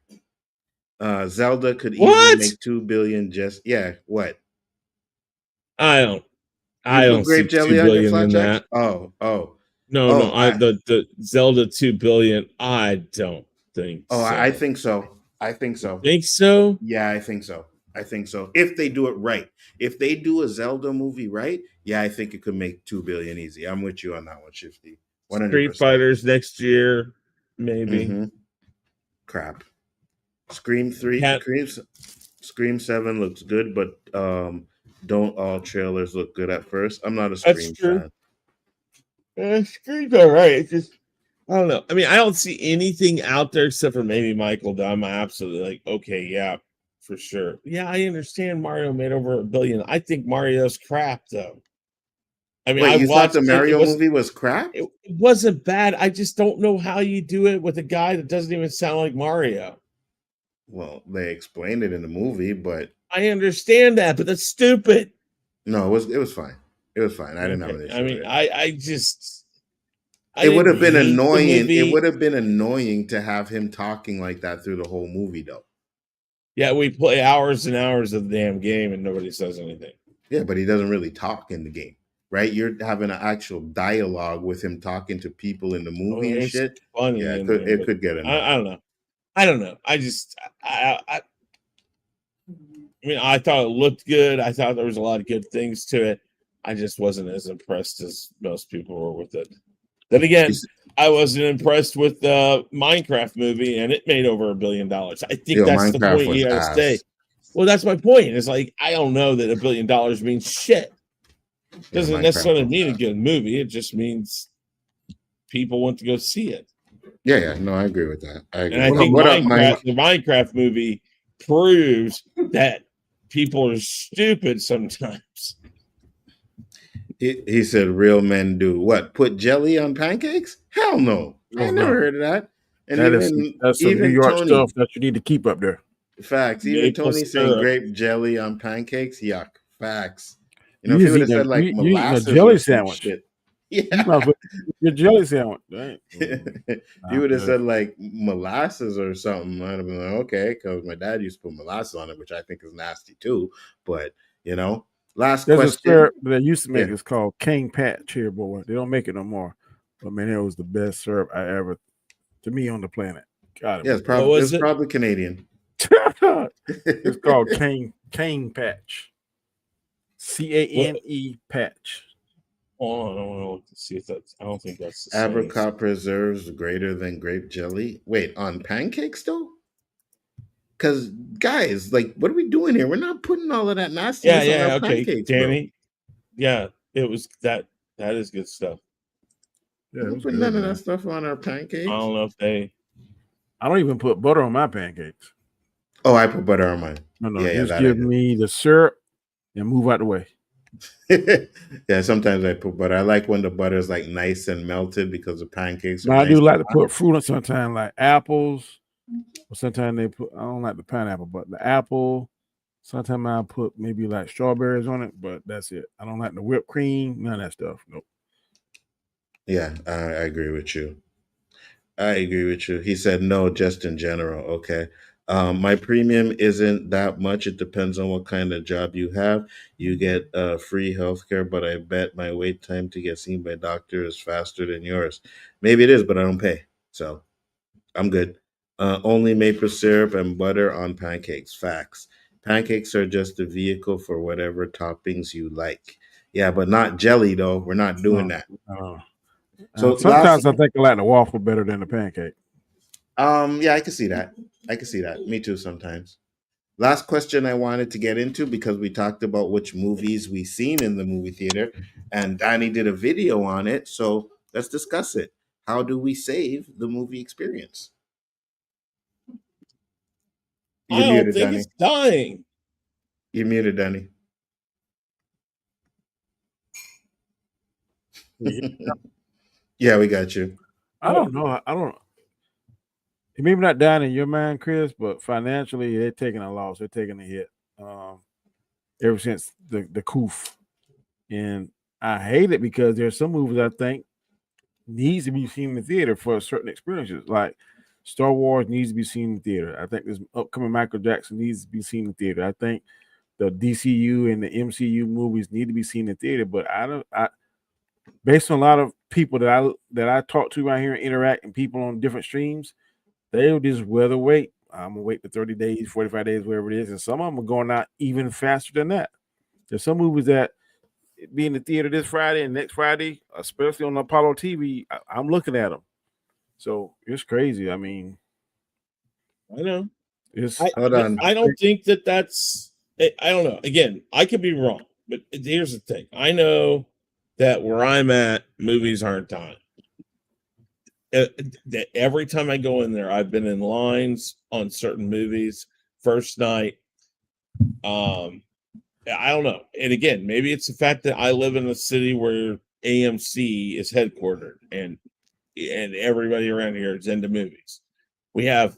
Zelda could easily make 2 billion. What? I don't see 2 billion in that. No. The Zelda 2 billion. I don't think. Oh, so. I think so. I think so. Think so? Yeah, I think so. I think so. If they do it right. If they do a Zelda movie right, yeah, I think it could make 2 billion easy. I'm with you on that one, Shifty. Street 100%. Fighters next year, maybe. Mm-hmm. Crap. Scream 3, Cat. Scream 7 looks good, but don't all trailers look good at first? I'm not a That's Scream true. fan. Scream's all right. It's just I don't know. I mean, I don't see anything out there except for maybe Michael Dunn. I'm absolutely like, okay, yeah, for sure. Yeah, I understand Mario made over $1 billion. I think Mario's crap though. I mean, Wait, I you thought watched the it. Mario movie was crap? It wasn't bad. I just don't know how you do it with a guy that doesn't even sound like Mario. Well, they explained it in the movie, but I understand that, but that's stupid. no, it was fine. It was fine. I didn't have an Okay. issue I with mean, it. I just I It would didn't have been hate the annoying. It movie. would have been annoying to have him talking like that through the whole movie, though. Yeah, we play hours and hours of the damn game and nobody says anything. Yeah, but he doesn't really talk in the game, right? You're having an actual dialogue with him talking to people in the movie Well, and it's shit. funny Yeah, in there, it but could get annoying. I don't know. I don't know. I mean, I thought it looked good. I thought there was a lot of good things to it. I just wasn't as impressed as most people were with it. Then again, I wasn't impressed with the Minecraft movie, and it made over $1 billion. I think Yo, that's the Minecraft point was you got to ass. say. Well, that's my point. It's like I don't know that $1 billion means shit. Doesn't Minecraft necessarily was mean a ass. good movie. It just means people want to go see it. Yeah, no, I agree with that. I agree. And I think What up, Mike? the Minecraft movie proves that people are stupid sometimes. He said, "Real men do what? Put jelly on pancakes? Hell no! I Oh, never no. heard of that." And That's some New even York Tony, stuff that you need to keep up there. facts. Even Maple Tony saying syrup. grape jelly on pancakes, yuck. Facts. You know, You if he just would have eating said like you eating a molasses jelly or some sandwich. shit, You yeah. might as well eat your jelly sandwich. Right? He would have said like molasses or something. I'd have been like, okay, because my dad used to put molasses on it, which I think is nasty too. But you know, last There's a question. syrup that they used to make. Yeah. It's called King Patch here, boy. They don't make it no more. But man, it was the best syrup I ever, to me, on the planet. God, Yeah, it's probably Canadian. It's called Cane Patch. CANE Patch. Oh, I don't know. See if that's. I don't think that's the same. Apricot preserves greater than grape jelly. Wait, on pancakes though? Because guys, like, what are we doing here? We're not putting all of that nastiness on our Okay, pancakes, Danny. Yeah, it was that. That is good stuff. Yeah, bro. it We was put good, none of man. that stuff on our I pancakes. don't know if they. I don't even put butter on my pancakes. Oh, I put butter on mine. No, Yeah, just that give I do. me the syrup and move out the way. Yeah, sometimes I put butter. I like when the butter is like nice and melted because the pancakes are Now I nice do like and to hot. put fruit on sometimes, like apples. Or sometimes they put. I don't like the pineapple, but the apple. Sometimes I put maybe like strawberries on it, but that's it. I don't like the whipped cream, none of that stuff. Nope. Yeah, I agree with you. I agree with you. He said no, just in general. Okay. My premium isn't that much. It depends on what kind of job you have. You get free healthcare, but I bet my wait time to get seen by a doctor is faster than yours. Maybe it is, but I don't pay. So I'm good. Only maple syrup and butter on pancakes. Facts. Pancakes are just a vehicle for whatever toppings you like. Yeah, but not jelly though. We're not doing that. So sometimes I think I like the waffle better than the pancake. Yeah, I can see that. I can see that. Me too sometimes. Last question I wanted to get into because we talked about which movies we seen in the movie theater and Danny did a video on it. So let's discuss it. How do we save the movie experience? I don't think it's dying. You're muted, Danny. Yeah, we got you. I don't know. I don't. Maybe not down in your mind, Chris, but financially they're taking a loss. They're taking a hit. Ever since the coof, and I hate it because there's some movies I think needs to be seen in the theater for certain experiences. Like Star Wars needs to be seen in the theater. I think this upcoming Michael Jackson needs to be seen in the theater. I think the DCU and the MCU movies need to be seen in the theater. But based on a lot of people that I talk to right here and interact and people on different streams, they'll just rather wait I'm gonna wait the 30 days, 45 days, whatever it is, and some of them are going out even faster than that. There's some movies that be in the theater this Friday and next Friday, especially on Apollo TV. I'm looking at them, so it's crazy. I mean, I know. it's Hold on. I don't think that's. I don't know. Again, I could be wrong, but here's the thing. I know that where I'm at, movies aren't done. That every time I go in there, I've been in lines on certain movies. First night, I don't know. And again, maybe it's the fact that I live in a city where AMC is headquartered, and everybody around here is into movies. We have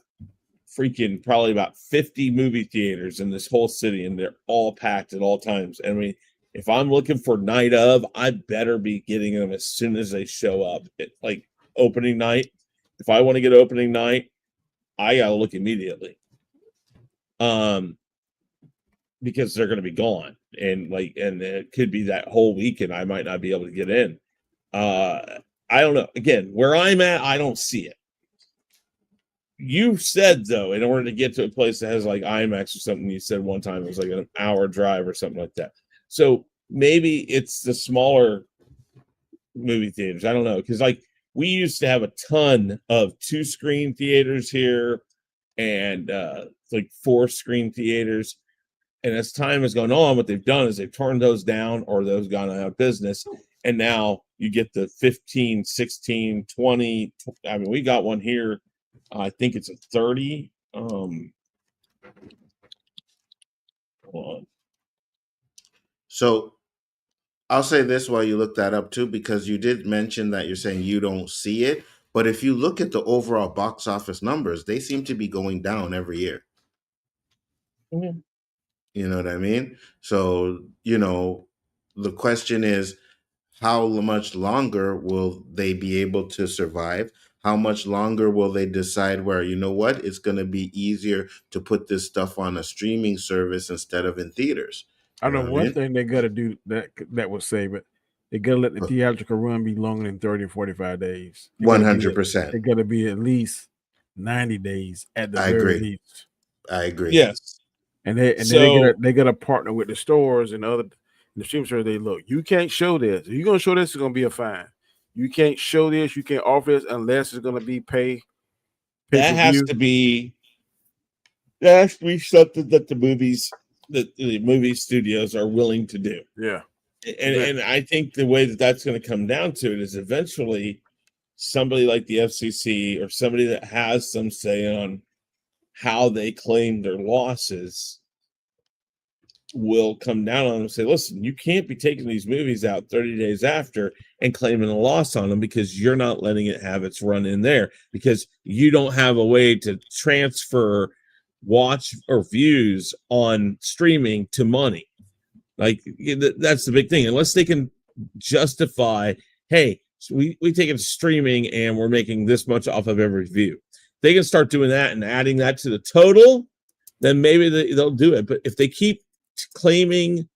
freaking probably about 50 movie theaters in this whole city, and they're all packed at all times. I mean, if I'm looking for night of, I better be getting them as soon as they show up. Like opening night. If I want to get opening night, I gotta look immediately. Because they're gonna be gone. And it could be that whole weekend I might not be able to get in. I don't know. Again, where I'm at, I don't see it. You said, though, in order to get to a place that has like IMAX or something, you said one time it was like an hour drive or something like that. So maybe it's the smaller movie theaters. I don't know. Because like we used to have a ton of 2-screen theaters here and like 4-screen theaters. And as time has gone on, what they've done is they've torn those down or those gone out of business. And now you get the 15, 16, 20. I mean, we got one here. I think it's a 30. Hold on. So I'll say this while you look that up too, because you did mention that you're saying you don't see it. But if you look at the overall box office numbers, they seem to be going down every year. Mm-hmm. You know what I mean? So, the question is, how much longer will they be able to survive? How much longer will they decide where, you know what, it's going to be easier to put this stuff on a streaming service instead of in theaters? I know one thing they got to do that will save it. They got to let the theatrical run be longer than 30 and 45 days. 100%. It got to be at least 90 days at the very least. I agree. Yes. And they got to partner with the stores and the stream service. They look, you can't show this. If you're gonna show this, it's gonna be a fine. You can't show this. You can't offer this unless it's gonna be pay. That has to be something that the movie studios are willing to do. Yeah. And I think the way that that's going to come down to it is eventually somebody like the FCC or somebody that has some say on how they claim their losses will come down on them and say, listen, you can't be taking these movies out 30 days after and claiming a loss on them because you're not letting it have its run in there because you don't have a way to transfer watch or views on streaming to money. Like that's the big thing. Unless they can justify, hey, so we take it to streaming and we're making this much off of every view. They can start doing that and adding that to the total, then maybe they'll do it. But if they keep claiming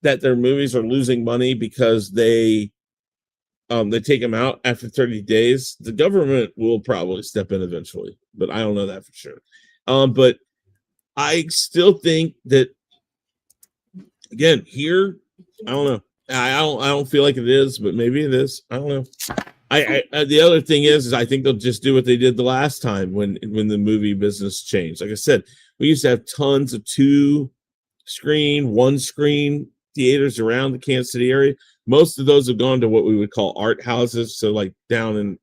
that their movies are losing money because they take them out after 30 days, the government will probably step in eventually. But I don't know that for sure. But I still think that, again, here, I don't know. I don't feel like it is, but maybe it is. I don't know. The other thing is I think they'll just do what they did the last time when the movie business changed. Like I said, we used to have tons of 2-screen, 1-screen theaters around the Kansas City area. Most of those have gone to what we would call art houses. So like down in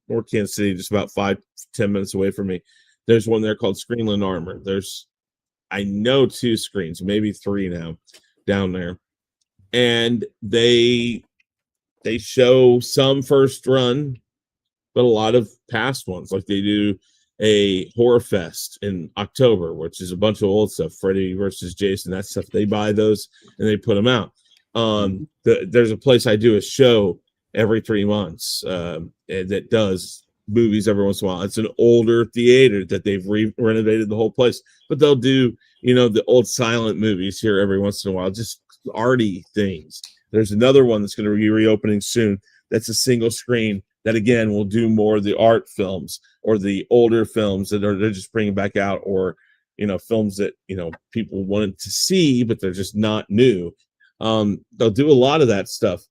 North Kansas City, just about 5-10 minutes away from me, there's one there called Screenland Armor. There's, I know, 2 screens, maybe 3 now down there. And they show some first run, but a lot of past ones. Like they do a horror fest in October, which is a bunch of old stuff, Freddy versus Jason, that stuff. They buy those and they put them out. There's a place I do a show every 3 months that does movies every once in a while. It's an older theater that they've renovated the whole place, but they'll do, the old silent movies here every once in a while, just arty things. There's another one that's going to be reopening soon. That's a single screen that again will do more of the art films or the older films that they're just bringing back out, or films that people wanted to see but they're just not new. They'll do a lot of that stuff.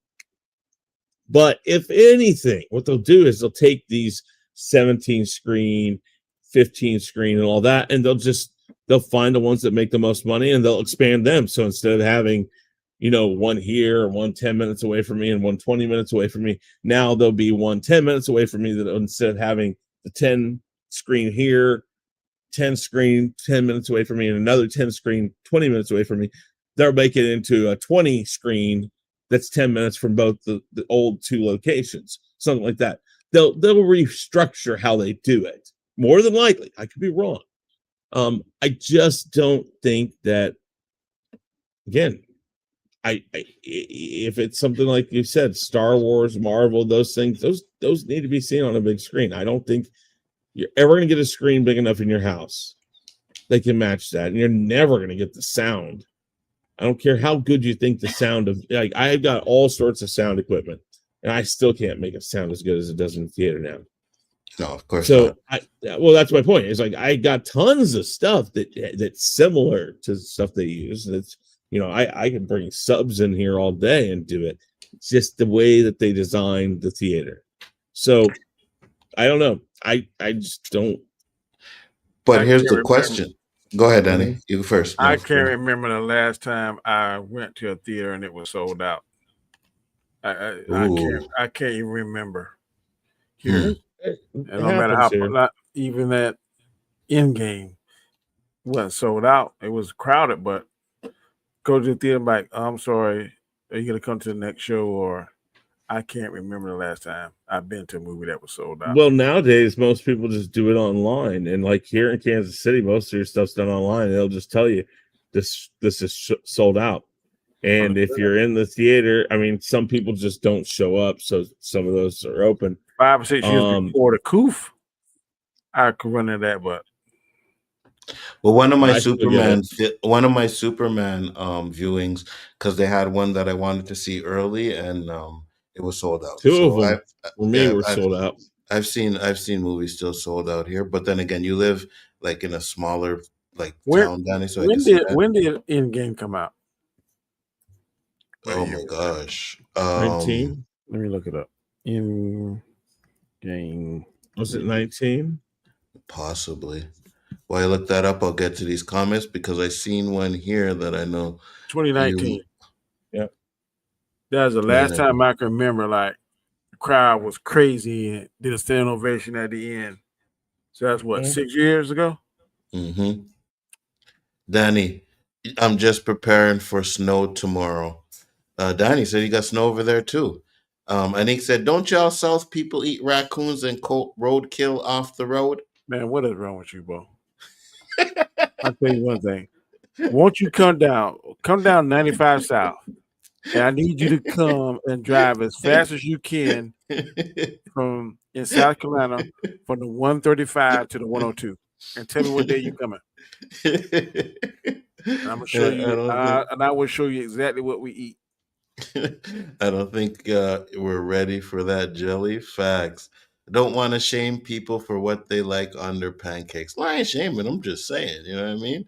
But if anything, what they'll do is they'll take these 17 screen, 15 screen, and all that, and they'll find the ones that make the most money and they'll expand them. So instead of having, one here, one 10 minutes away from me, and one 20 minutes away from me, now there'll be one 10 minutes away from me, that instead of having the 10 screen here, 10 screen 10 minutes away from me, and another 10 screen 20 minutes away from me, they'll make it into a 20 screen that's 10 minutes from both the old two locations, something like that. They'll restructure how they do it. More than likely, I could be wrong. I just don't think that, again, if it's something like you said, Star Wars, Marvel, those things, those need to be seen on a big screen. I don't think you're ever going to get a screen big enough in your house that can match that, and you're never going to get the sound. I don't care how good you think the sound of, like, I've got all sorts of sound equipment, and I still can't make it sound as good as it does in the theater now. No, of course So not. well, that's my point. It's like I got tons of stuff that's similar to stuff they use. That's I can bring subs in here all day and do it. It's just the way that they designed the theater. So I don't know. I just don't. But I here's can't the remember. question. Go ahead, Danny. You first. I No, can't remember the last time I went to a theater and it was sold out. I can't even remember here. And no matter how, not even that Endgame wasn't sold out. It was crowded, but go to the theater like, I'm sorry, are you gonna come to the next show? Or I can't remember the last time I've been to a movie that was sold out. Well, nowadays most people just do it online, and like here in Kansas City, most of your stuff's done online. They'll just tell you this is sold out. And if you're in the theater, I mean, some people just don't show up, so some of those are open. 5 or 6 years before the Koof, I could run into that, but well, one of my Superman viewings, because they had one that I wanted to see early, and it was sold out. Two of them for me were sold out. I've seen movies still sold out here, but then again, you live like in a smaller town, Danny. So when did Endgame come out? Oh my gosh, 19. Let me look it up. Endgame, was it 19? Possibly. While I look that up, I'll get to these comments because I seen one here that I know. 2019. Yep. That was the last time I can remember. Like the crowd was crazy and did a standing ovation at the end. So that's what 6 years ago. Mm-hmm. Danny, I'm just preparing for snow tomorrow. Danny said you got snow over there too. And he said, "Don't y'all South people eat raccoons and roadkill off the road?" Man, what is wrong with you, bro? I'll tell you one thing. Won't you come down 95 South, and I need you to come and drive as fast as you can from in South Carolina from the 135 to the 102, and tell me what day you coming. And I'm gonna show you, and I will show you exactly what we eat. I don't think we're ready for that jelly. Facts. I don't want to shame people for what they like on their pancakes. Well, I ain't shaming. I'm just saying. You know what I mean?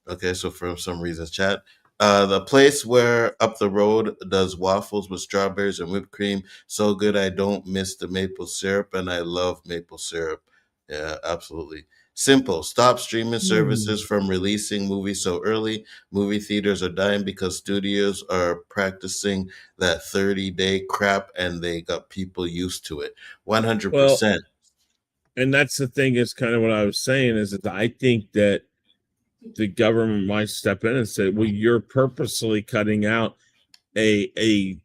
Okay, so for some reasons, chat. The place where up the road does waffles with strawberries and whipped cream. So good, I don't miss the maple syrup, and I love maple syrup. Yeah, absolutely. Simple. Stop streaming services from releasing movies so early. Movie theaters are dying because studios are practicing that 30-day crap, and they got people used to it. 100%. And that's the thing, is kind of what I was saying, is that I think that the government might step in and say, well, you're purposely cutting out an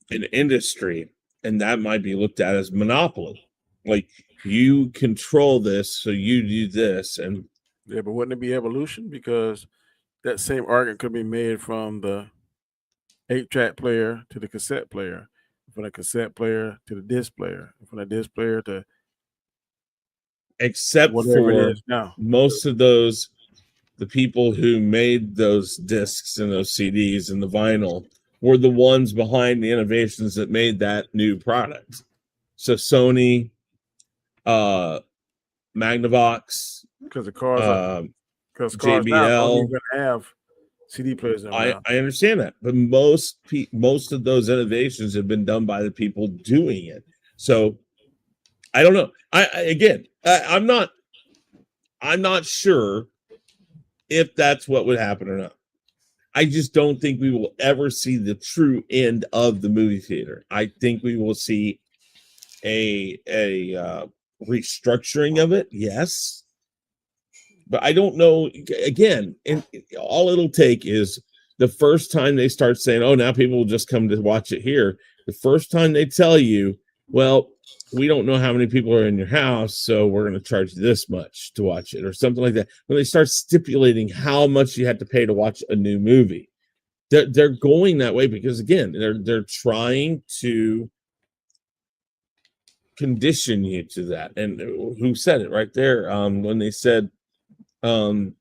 industry, and that might be looked at as monopoly. Like, you control this, so you do this. And yeah, but wouldn't it be evolution? Because that same argument could be made from the 8-track player to the cassette player, from the cassette player to the disc player, from the disc player to except for most of those, the people who made those discs and those CDs and the vinyl were the ones behind the innovations that made that new product. So Sony, Magnavox, Because the cars are because cars now don't JBL. even have CD players in them now. I understand that, but most of those innovations have been done by the people doing it. So I don't know. I'm not sure if that's what would happen or not. I just don't think we will ever see the true end of the movie theater. I think we will see a restructuring of it, yes, but I don't know. Again, and all it'll take is the first time they start saying, "Oh, now people will just come to watch it here." The first time they tell you, "Well, we don't know how many people are in your house, so we're going to charge this much to watch it," or something like that. When they start stipulating how much you have to pay to watch a new movie, they're going that way because again, they're trying to condition you to that. And who said it right there? When they said, I'll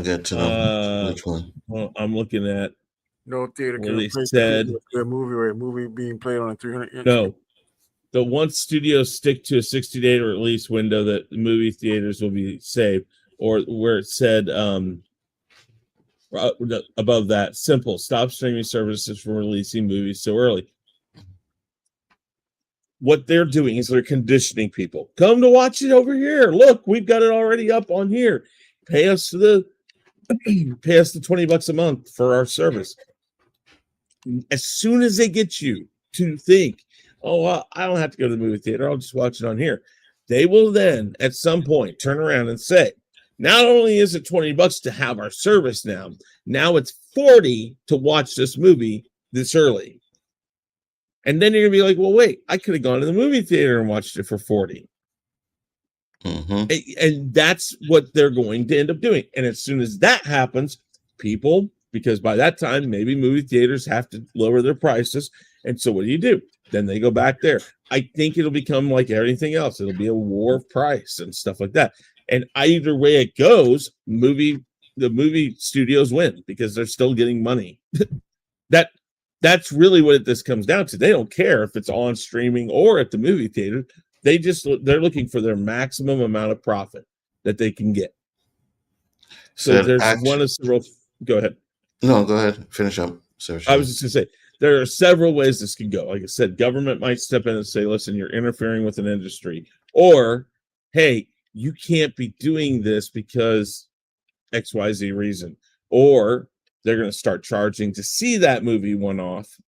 get to them. Which one? Well, I'm looking at No theater where can they replace said a movie or a movie being played on a 300-inch. no. The once studios stick to a 60-day release window that movie theaters will be saved, or where it said above that, simple, stop streaming services from releasing movies so early. What they're doing is they're conditioning people. Come to watch it over here. Look, we've got it already up on here. Pay us the $20 a month for our service. As soon as they get you to think, oh, well, I don't have to go to the movie theater, I'll just watch it on here, they will then at some point turn around and say, not only is it $20 to have our service now it's $40 to watch this movie this early. And then you're gonna be like, well, wait, I could have gone to the movie theater and watched it for $40. Mm-hmm. And that's what they're going to end up doing. And as soon as that happens, people, because by that time, maybe movie theaters have to lower their prices. And so what do? Then they go back there. I think it'll become like everything else. It'll be a war of price and stuff like that. And either way it goes, the movie studios win because they're still getting money. That's really what this comes down to. They don't care if it's on streaming or at the movie theater. They're looking for their maximum amount of profit that they can get. So there's one of several. Go ahead. No, go ahead. Finish up. I was just going to say there are several ways this can go. Like I said, government might step in and say, "Listen, you're interfering with an industry," or, "Hey, you can't be doing this because XYZ reason," or they're going to start charging to see that movie one off.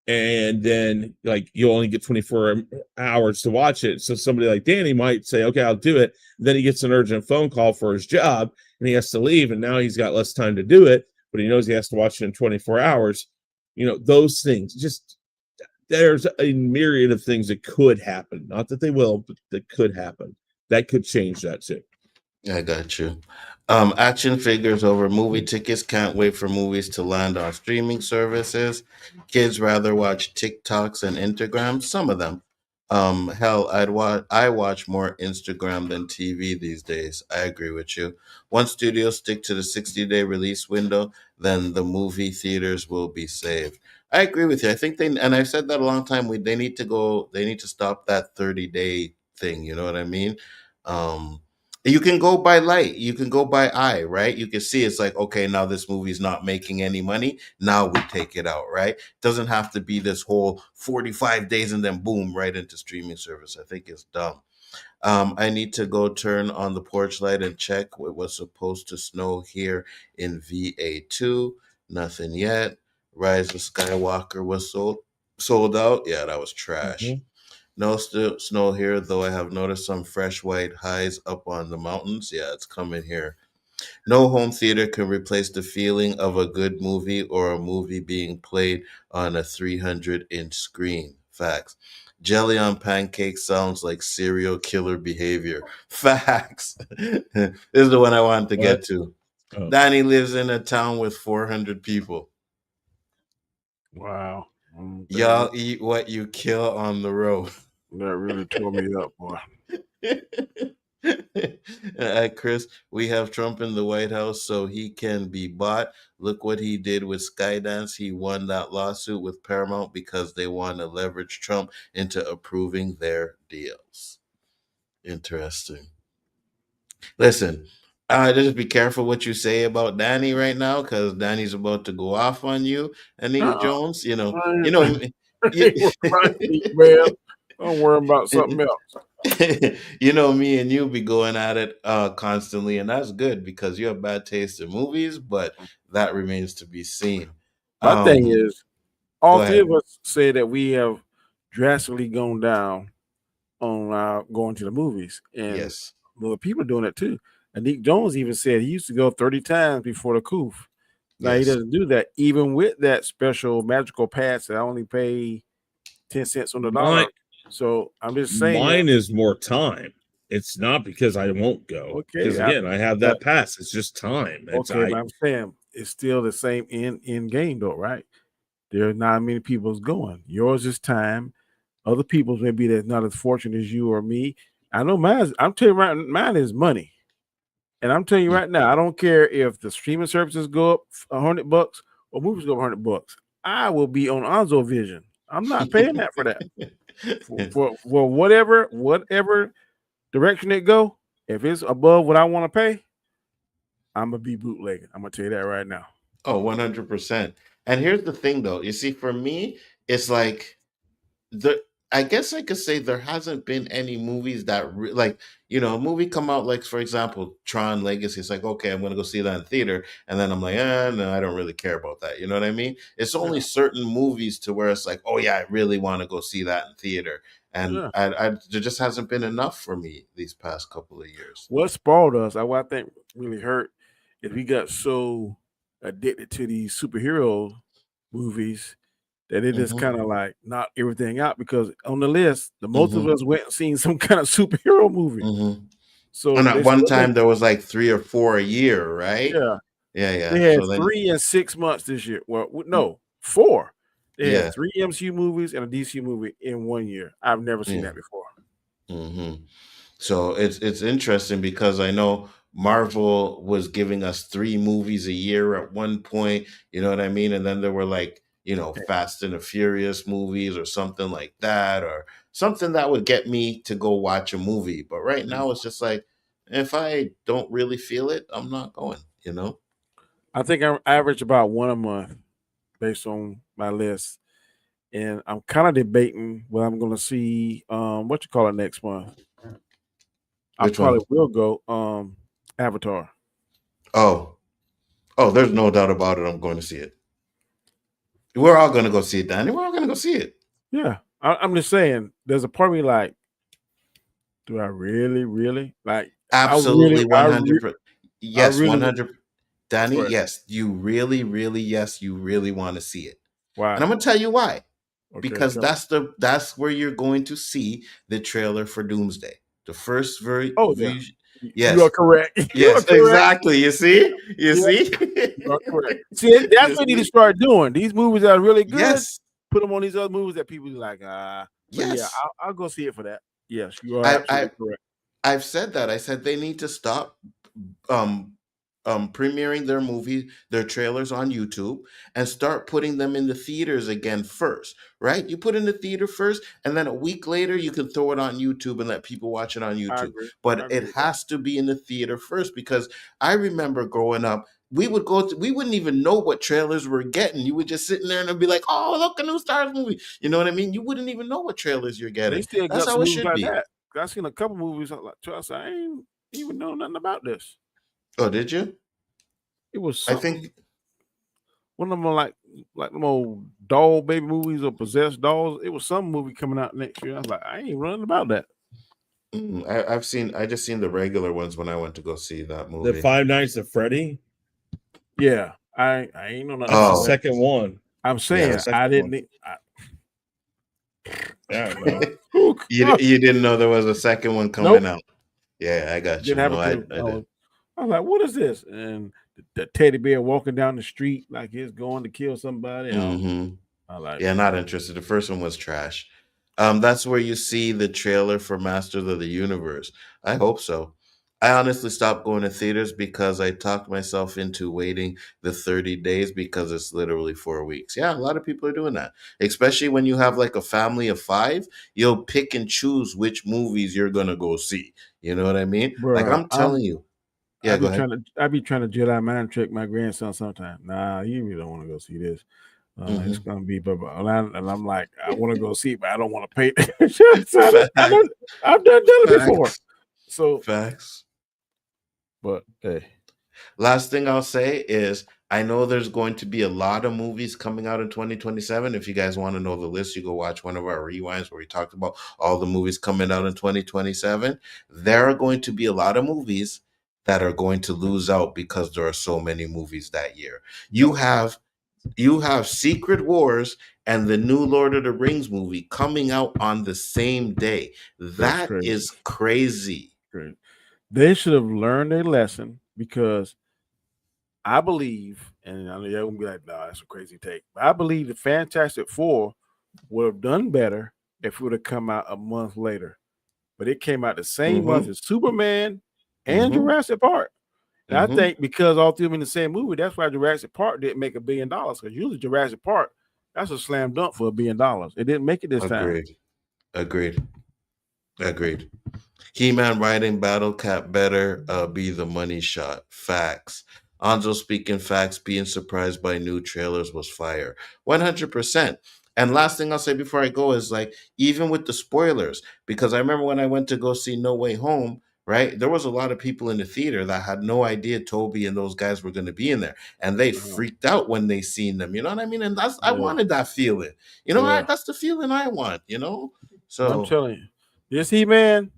And then like you only get 24 hours to watch it. So somebody like Danny might say, okay, I'll do it. Then he gets an urgent phone call for his job and he has to leave. And now he's got less time to do it, but he knows he has to watch it in 24 hours. Those things, just there's a myriad of things that could happen. Not that they will, but that could happen. That could change that too. I got you. Action figures over movie tickets. Can't wait for movies to land on streaming services. Kids rather watch TikToks and Instagram. Some of them. Hell, I watch more Instagram than TV these days. I agree with you. Once studios stick to the 60-day release window, then the movie theaters will be saved. I agree with you. I think and I've said that a long time. They need to stop that 30-day thing. You know what I mean? You can go by light. You can go by eye, right? You can see it's like, okay, now this movie's not making any money. Now we take it out, right? Doesn't have to be this whole 45 days and then boom, right into streaming service. I think it's dumb. I need to go turn on the porch light and check what was supposed to snow here in VA2. Nothing yet. Rise of Skywalker was sold out. Yeah, that was trash. Mm-hmm. No snow here, though I have noticed some fresh white highs up on the mountains. Yeah, it's coming here. No home theater can replace the feeling of a good movie or a movie being played on a 300-inch screen. Facts. Jelly on pancakes sounds like serial killer behavior. Facts. This is the one I wanted to get to. Oh. Danny lives in a town with 400 people. Wow. Y'all eat what you kill on the road. That really tore me up, boy. Chris, we have Trump in the White House so he can be bought. Look what he did with Skydance. He won that lawsuit with Paramount because they want to leverage Trump into approving their deals. Interesting. Listen, just be careful what you say about Danny right now, because Danny's about to go off on you, Anik Uh-uh. Jones. I You know, ain't, ain't worried about me, man. I'm worried about something else. you know, me and you be going at it constantly, and that's good because you have bad taste in movies, but that remains to be seen. My thing Um, is, all Go three ahead. of us say that we have drastically gone down on going to the movies, and Yes. well, people are doing it too. And Nick Jones even said he used to go 30 times before the coup. Now he Yes. doesn't do that, even with that special magical pass that I only pay 10 cents on the Mine, dollar. So I'm just saying, mine is more time. It's not because I won't go. okay, Because again, I have but that pass. It's just time. It's okay, but I'm saying it's still the same in game though, right? There are not many people's going. Yours is time. Other people's maybe that's not as fortunate as you or me. I know mine. I'm telling you right, mine is money. And I'm telling you right now, I don't care if the streaming services go up $100 or movies go up $100. I will be on Onzo Vision. I'm not paying that for that. For whatever direction it go. If it's above what I want to pay, I'm gonna be bootlegging. I'm gonna tell you that right now. Oh, 100%. And here's the thing though. You see, for me, it's like the I guess I could say there hasn't been any movies that like a movie come out like for example Tron Legacy. It's like okay, I'm gonna go see that in theater, and then I'm like, no, I don't really care about that. You know what I mean? It's only Yeah, certain movies to where it's like, oh yeah, I really want to go see that in theater, and yeah. there just hasn't been enough for me these past couple of years. What spoiled us, what I think really hurt, is we got so addicted to these superhero movies that it just Hmm. kind of like knocked everything out because on the list, the most of Hmm. us went and seen some kind of superhero movie. Hmm. And So at they one still time make there was like 3 or 4 a year, right? yeah. Yeah. They had So then 3 in 6 months this year. Well, no, 4. They had yeah, 3 MCU movies and a DC movie in 1 year. I've never seen yeah. that before. Hmm. So it's interesting because I know Marvel was giving us 3 movies a year at one point, you know what I mean? And then there were like, Fast and the Furious movies or something like that, or something that would get me to go watch a movie. But right now it's just like if I don't really feel it, I'm not going. I think I average about 1 a month based on my list. And I'm kind of debating what I'm gonna see. What you call it next month? I Which one? probably will go. Avatar. Oh, there's no doubt about it. I'm going to see it. We're all going to go see it, Danny. We're all going to go see it. Yeah, I'm just saying. There's a part of me like, do I really like? Absolutely I 100%. Yes, really. 100. Danny, What? yes, you really, really, yes, you really want to see it. And Why? I'm gonna tell you why. Okay, Because tell me. that's where you're going to see the trailer for Doomsday. The first Oh yeah, you are yes, correct. You are yes, correct. exactly. You see? You Yeah, see? you are correct. See, that's You what you need to see? start doing. These movies that are really good. Yes, Put them on these other movies that people like. But yeah, yes. I'll go see it for that. Yes, you are I, I absolutely correct. I've said that. I said they need to stop um premiering their trailers on YouTube and start putting them in the theaters again first, right? You put in the theater first, and then a week later you can throw it on YouTube and let people watch it on I YouTube. agree. I But it agree with that. has to be in the theater first because I remember growing up, we wouldn't even know what trailers we're getting. You would just sitting there and be like, "Oh, look, a new Stars movie." You know what I mean? You wouldn't even know what trailers you're They getting. still That's got how some it movies should like be. that. I seen a couple movies like I ain't even know nothing about this. Oh, did you? It was I something. think One of them like them old doll baby movies or possessed dolls. It was some movie coming out next year. I was like, I ain't running about that. I just seen the regular ones when I went to go see that the movie. Five Nights at Freddy. Yeah, I ain't know nothing That's the about Oh, that. second one. I'm yeah. The saying second I one. didn't. Yeah, no. You didn't know there was a second one coming Nope, out. Yeah, I got didn't you. have No, a I clue. did. I was like, what is this? And the teddy bear walking down the street like he's going to kill somebody. Hmm. I like, Yeah, not interested. The first one was trash. That's where you see the trailer for Masters of the Universe. I hope so. I honestly stopped going to theaters because I talked myself into waiting the 30 days because it's literally 4 weeks. Yeah, a lot of people are doing that. Especially when you have like a family of five, you'll pick and choose which movies you're gonna go see. You know what I mean? Like Bro, I'm telling you. I Yeah, go be ahead. trying to Jedi mind trick my grandson sometimes. Nah, you really don't want to go see this. It's Hmm. gonna be blah, blah. And I'm like, I want to go see it, but I don't want to pay. Facts. I've done it before. Facts. So, Facts. but hey, Last thing I'll say is I know there's going to be a lot of movies coming out in 2027. If you guys want to know the list, you go watch one of our rewinds where we talked about all the movies coming out in 2027. There are going to be a lot of movies that are going to lose out because there are so many movies that year. yep, You have Secret Wars and the new Lord of the Rings movie coming out on the same day. that's That crazy. is crazy. Great. They should have learned a lesson because I believe, and I know y'all gonna be like, "Nah, that's a crazy take." But I believe the Fantastic Four would have done better if it would have come out a month later. But it came out the same month Mm-hmm. as Superman and Mm-hmm. Jurassic Park. And I Mm-hmm. think because all three of them in the same movie, that's why Jurassic Park didn't make $1 billion. Because usually Jurassic Park, that's a slam dunk for $1 billion. It didn't make it this time. Agreed. Agreed. Agreed. He-Man riding Battle Cat better be the money shot. Facts. Anzo speaking facts, being surprised by new trailers was fire. 100%. And last thing I'll say before I go is like, even with the spoilers, because I remember when I went to go see No Way Home, right? There was a lot of people in the theater that had no idea Toby and those guys were going to be in there. And they Uh-huh. freaked out when they seen them. You know what I mean? And I Yeah. wanted that feeling. That's the feeling I want. And I'm So telling you, this He-Man,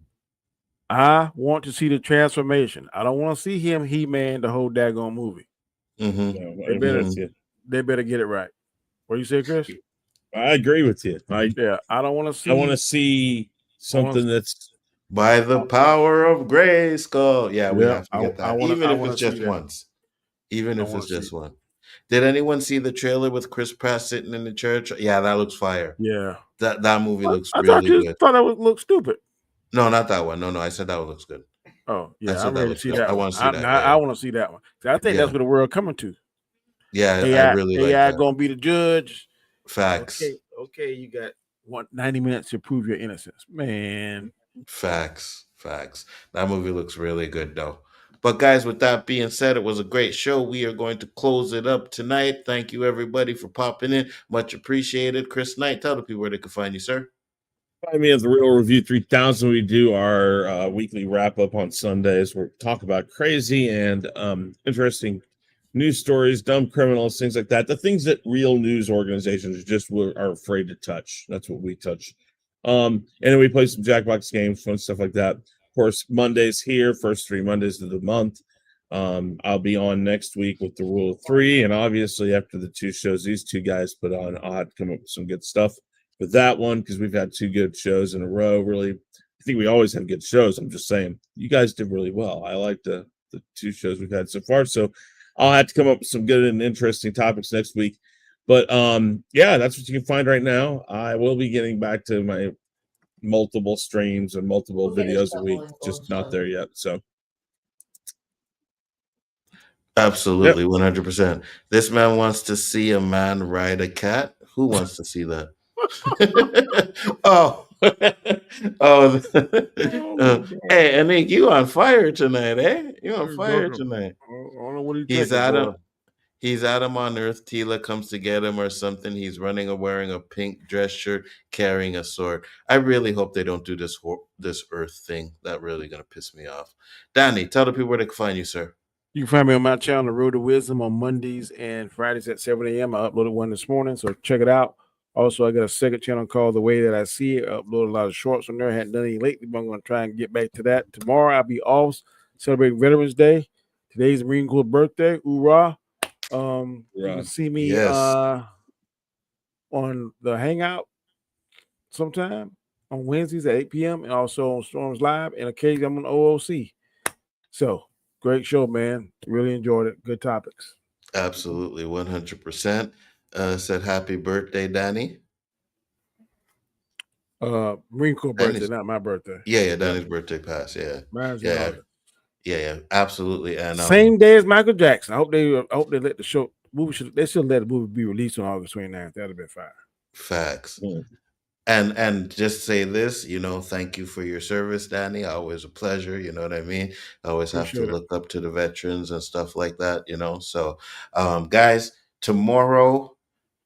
I want to see the transformation. I don't want to see him He-Man the whole daggone movie. mhm. No, I They agree better with you. they better get it right. What do you say, Chris? I agree with you. Yeah, I don't want to I want to see. see something that's By the power of Grayskull. Yeah, we Yeah, have to get I that. want to. Even I if want it's to see just that. once. Even I if want it's to see. just one. Did anyone see the trailer with Chris Pratt sitting in the church? Yeah, that looks fire. Yeah, That movie looks I thought really you good. thought that would look stupid. No, not that one. No, I said that one looks good. Oh I yeah, said I'm that ready to looks see good. I that one. want to see that. Yeah, I want to see that one. See, I think yeah. that's what the world coming to. Yeah, I really like AI that. gonna be the judge. Facts. Okay, you got 90 minutes to prove your innocence, man. Facts. That movie looks really good though. But guys, with that being said, it was a great show. We are going to close it up tonight. Thank you everybody for popping in. Much appreciated. Chris Knight, tell the people where they can find you, sir. Find me as the Real Review 3000. We do our weekly wrap up on Sundays. We talk about crazy and interesting news stories, dumb criminals, things like that. The things that real news organizations just are afraid to touch. That's what we touch. And then we play some Jackbox games, fun stuff like that. Of course, Mondays here, first 3 Mondays of the month. I'll be on next week with the Rule of Three, and obviously after the two shows these two guys put on, I'll have to come up with some good stuff with that one because we've had two good shows in a row. Really, I think we always have good shows. I'm just saying, you guys did really well. I like the two shows we've had so far. So I'll have to come up with some good and interesting topics next week. But yeah, that's what you can find right now. I will be getting back to my multiple streams and multiple videos a week, just not there yet. So yep. Absolutely, 100%. This man wants to see a man ride a cat. Who wants to see that? Oh, oh. Oh my God. Hey, Anik, you on fire tonight, eh? You on You're fire joking. tonight. I don't know what he's He's drinking, boy. Adam. He's Adam on Earth. Tila comes to get him or something. He's running or wearing a pink dress shirt, carrying a sword. I really hope they don't do this Earth thing. That really gonna piss me off. Danny, tell the people where they can find you, sir. You can find me on my channel, The Road to Wisdom, on Mondays and Fridays at 7 a.m. I uploaded one this morning, so check it out. Also, I got a second channel called The Way That I See It. I upload a lot of shorts on there. I hadn't done any lately, but I'm going to try and get back to that. Tomorrow, I'll be off celebrating Veterans Day. Today's Marine Corps birthday. Hoorah. You can see me Yes. on the Hangout sometime on Wednesdays at 8 p.m. and also on Storms Live, and occasionally I'm on OOC. So, great show, man. Really enjoyed it. Good topics. Absolutely, 100%. Said happy birthday, Danny. Marine Corps birthday, Danny's, not my birthday. yeah, Danny's birthday pass. Yeah, Mine's in yeah, August. yeah, absolutely. And Same day as Michael Jackson. I hope they let the show movie they should let the movie be released on August 29th. That'd have been fine. facts. Mm. And just say this, thank you for your service, Danny. Always a pleasure. You know what I mean? I always have to Appreciate it. look up to the veterans and stuff like that. So, guys, tomorrow.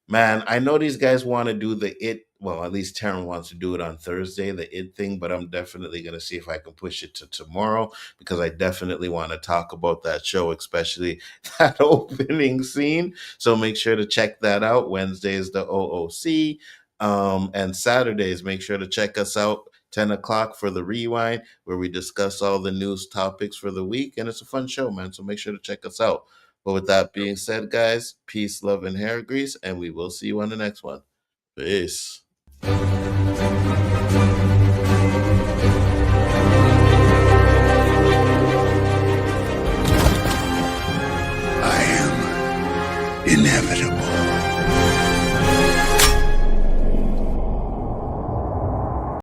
Man, I know these guys want to do the it. Well, at least Taryn wants to do it on Thursday, the it thing, but I'm definitely going to see if I can push it to tomorrow because I definitely want to talk about that show, especially that opening scene. So make sure to check that out. Wednesday is the OOC. And Saturdays, make sure to check us out 10 o'clock for the rewind where we discuss all the news topics for the week. And it's a fun show, man. So make sure to check us out. But with that being said, guys, peace, love, and hair grease, and we will see you on the next one. Peace.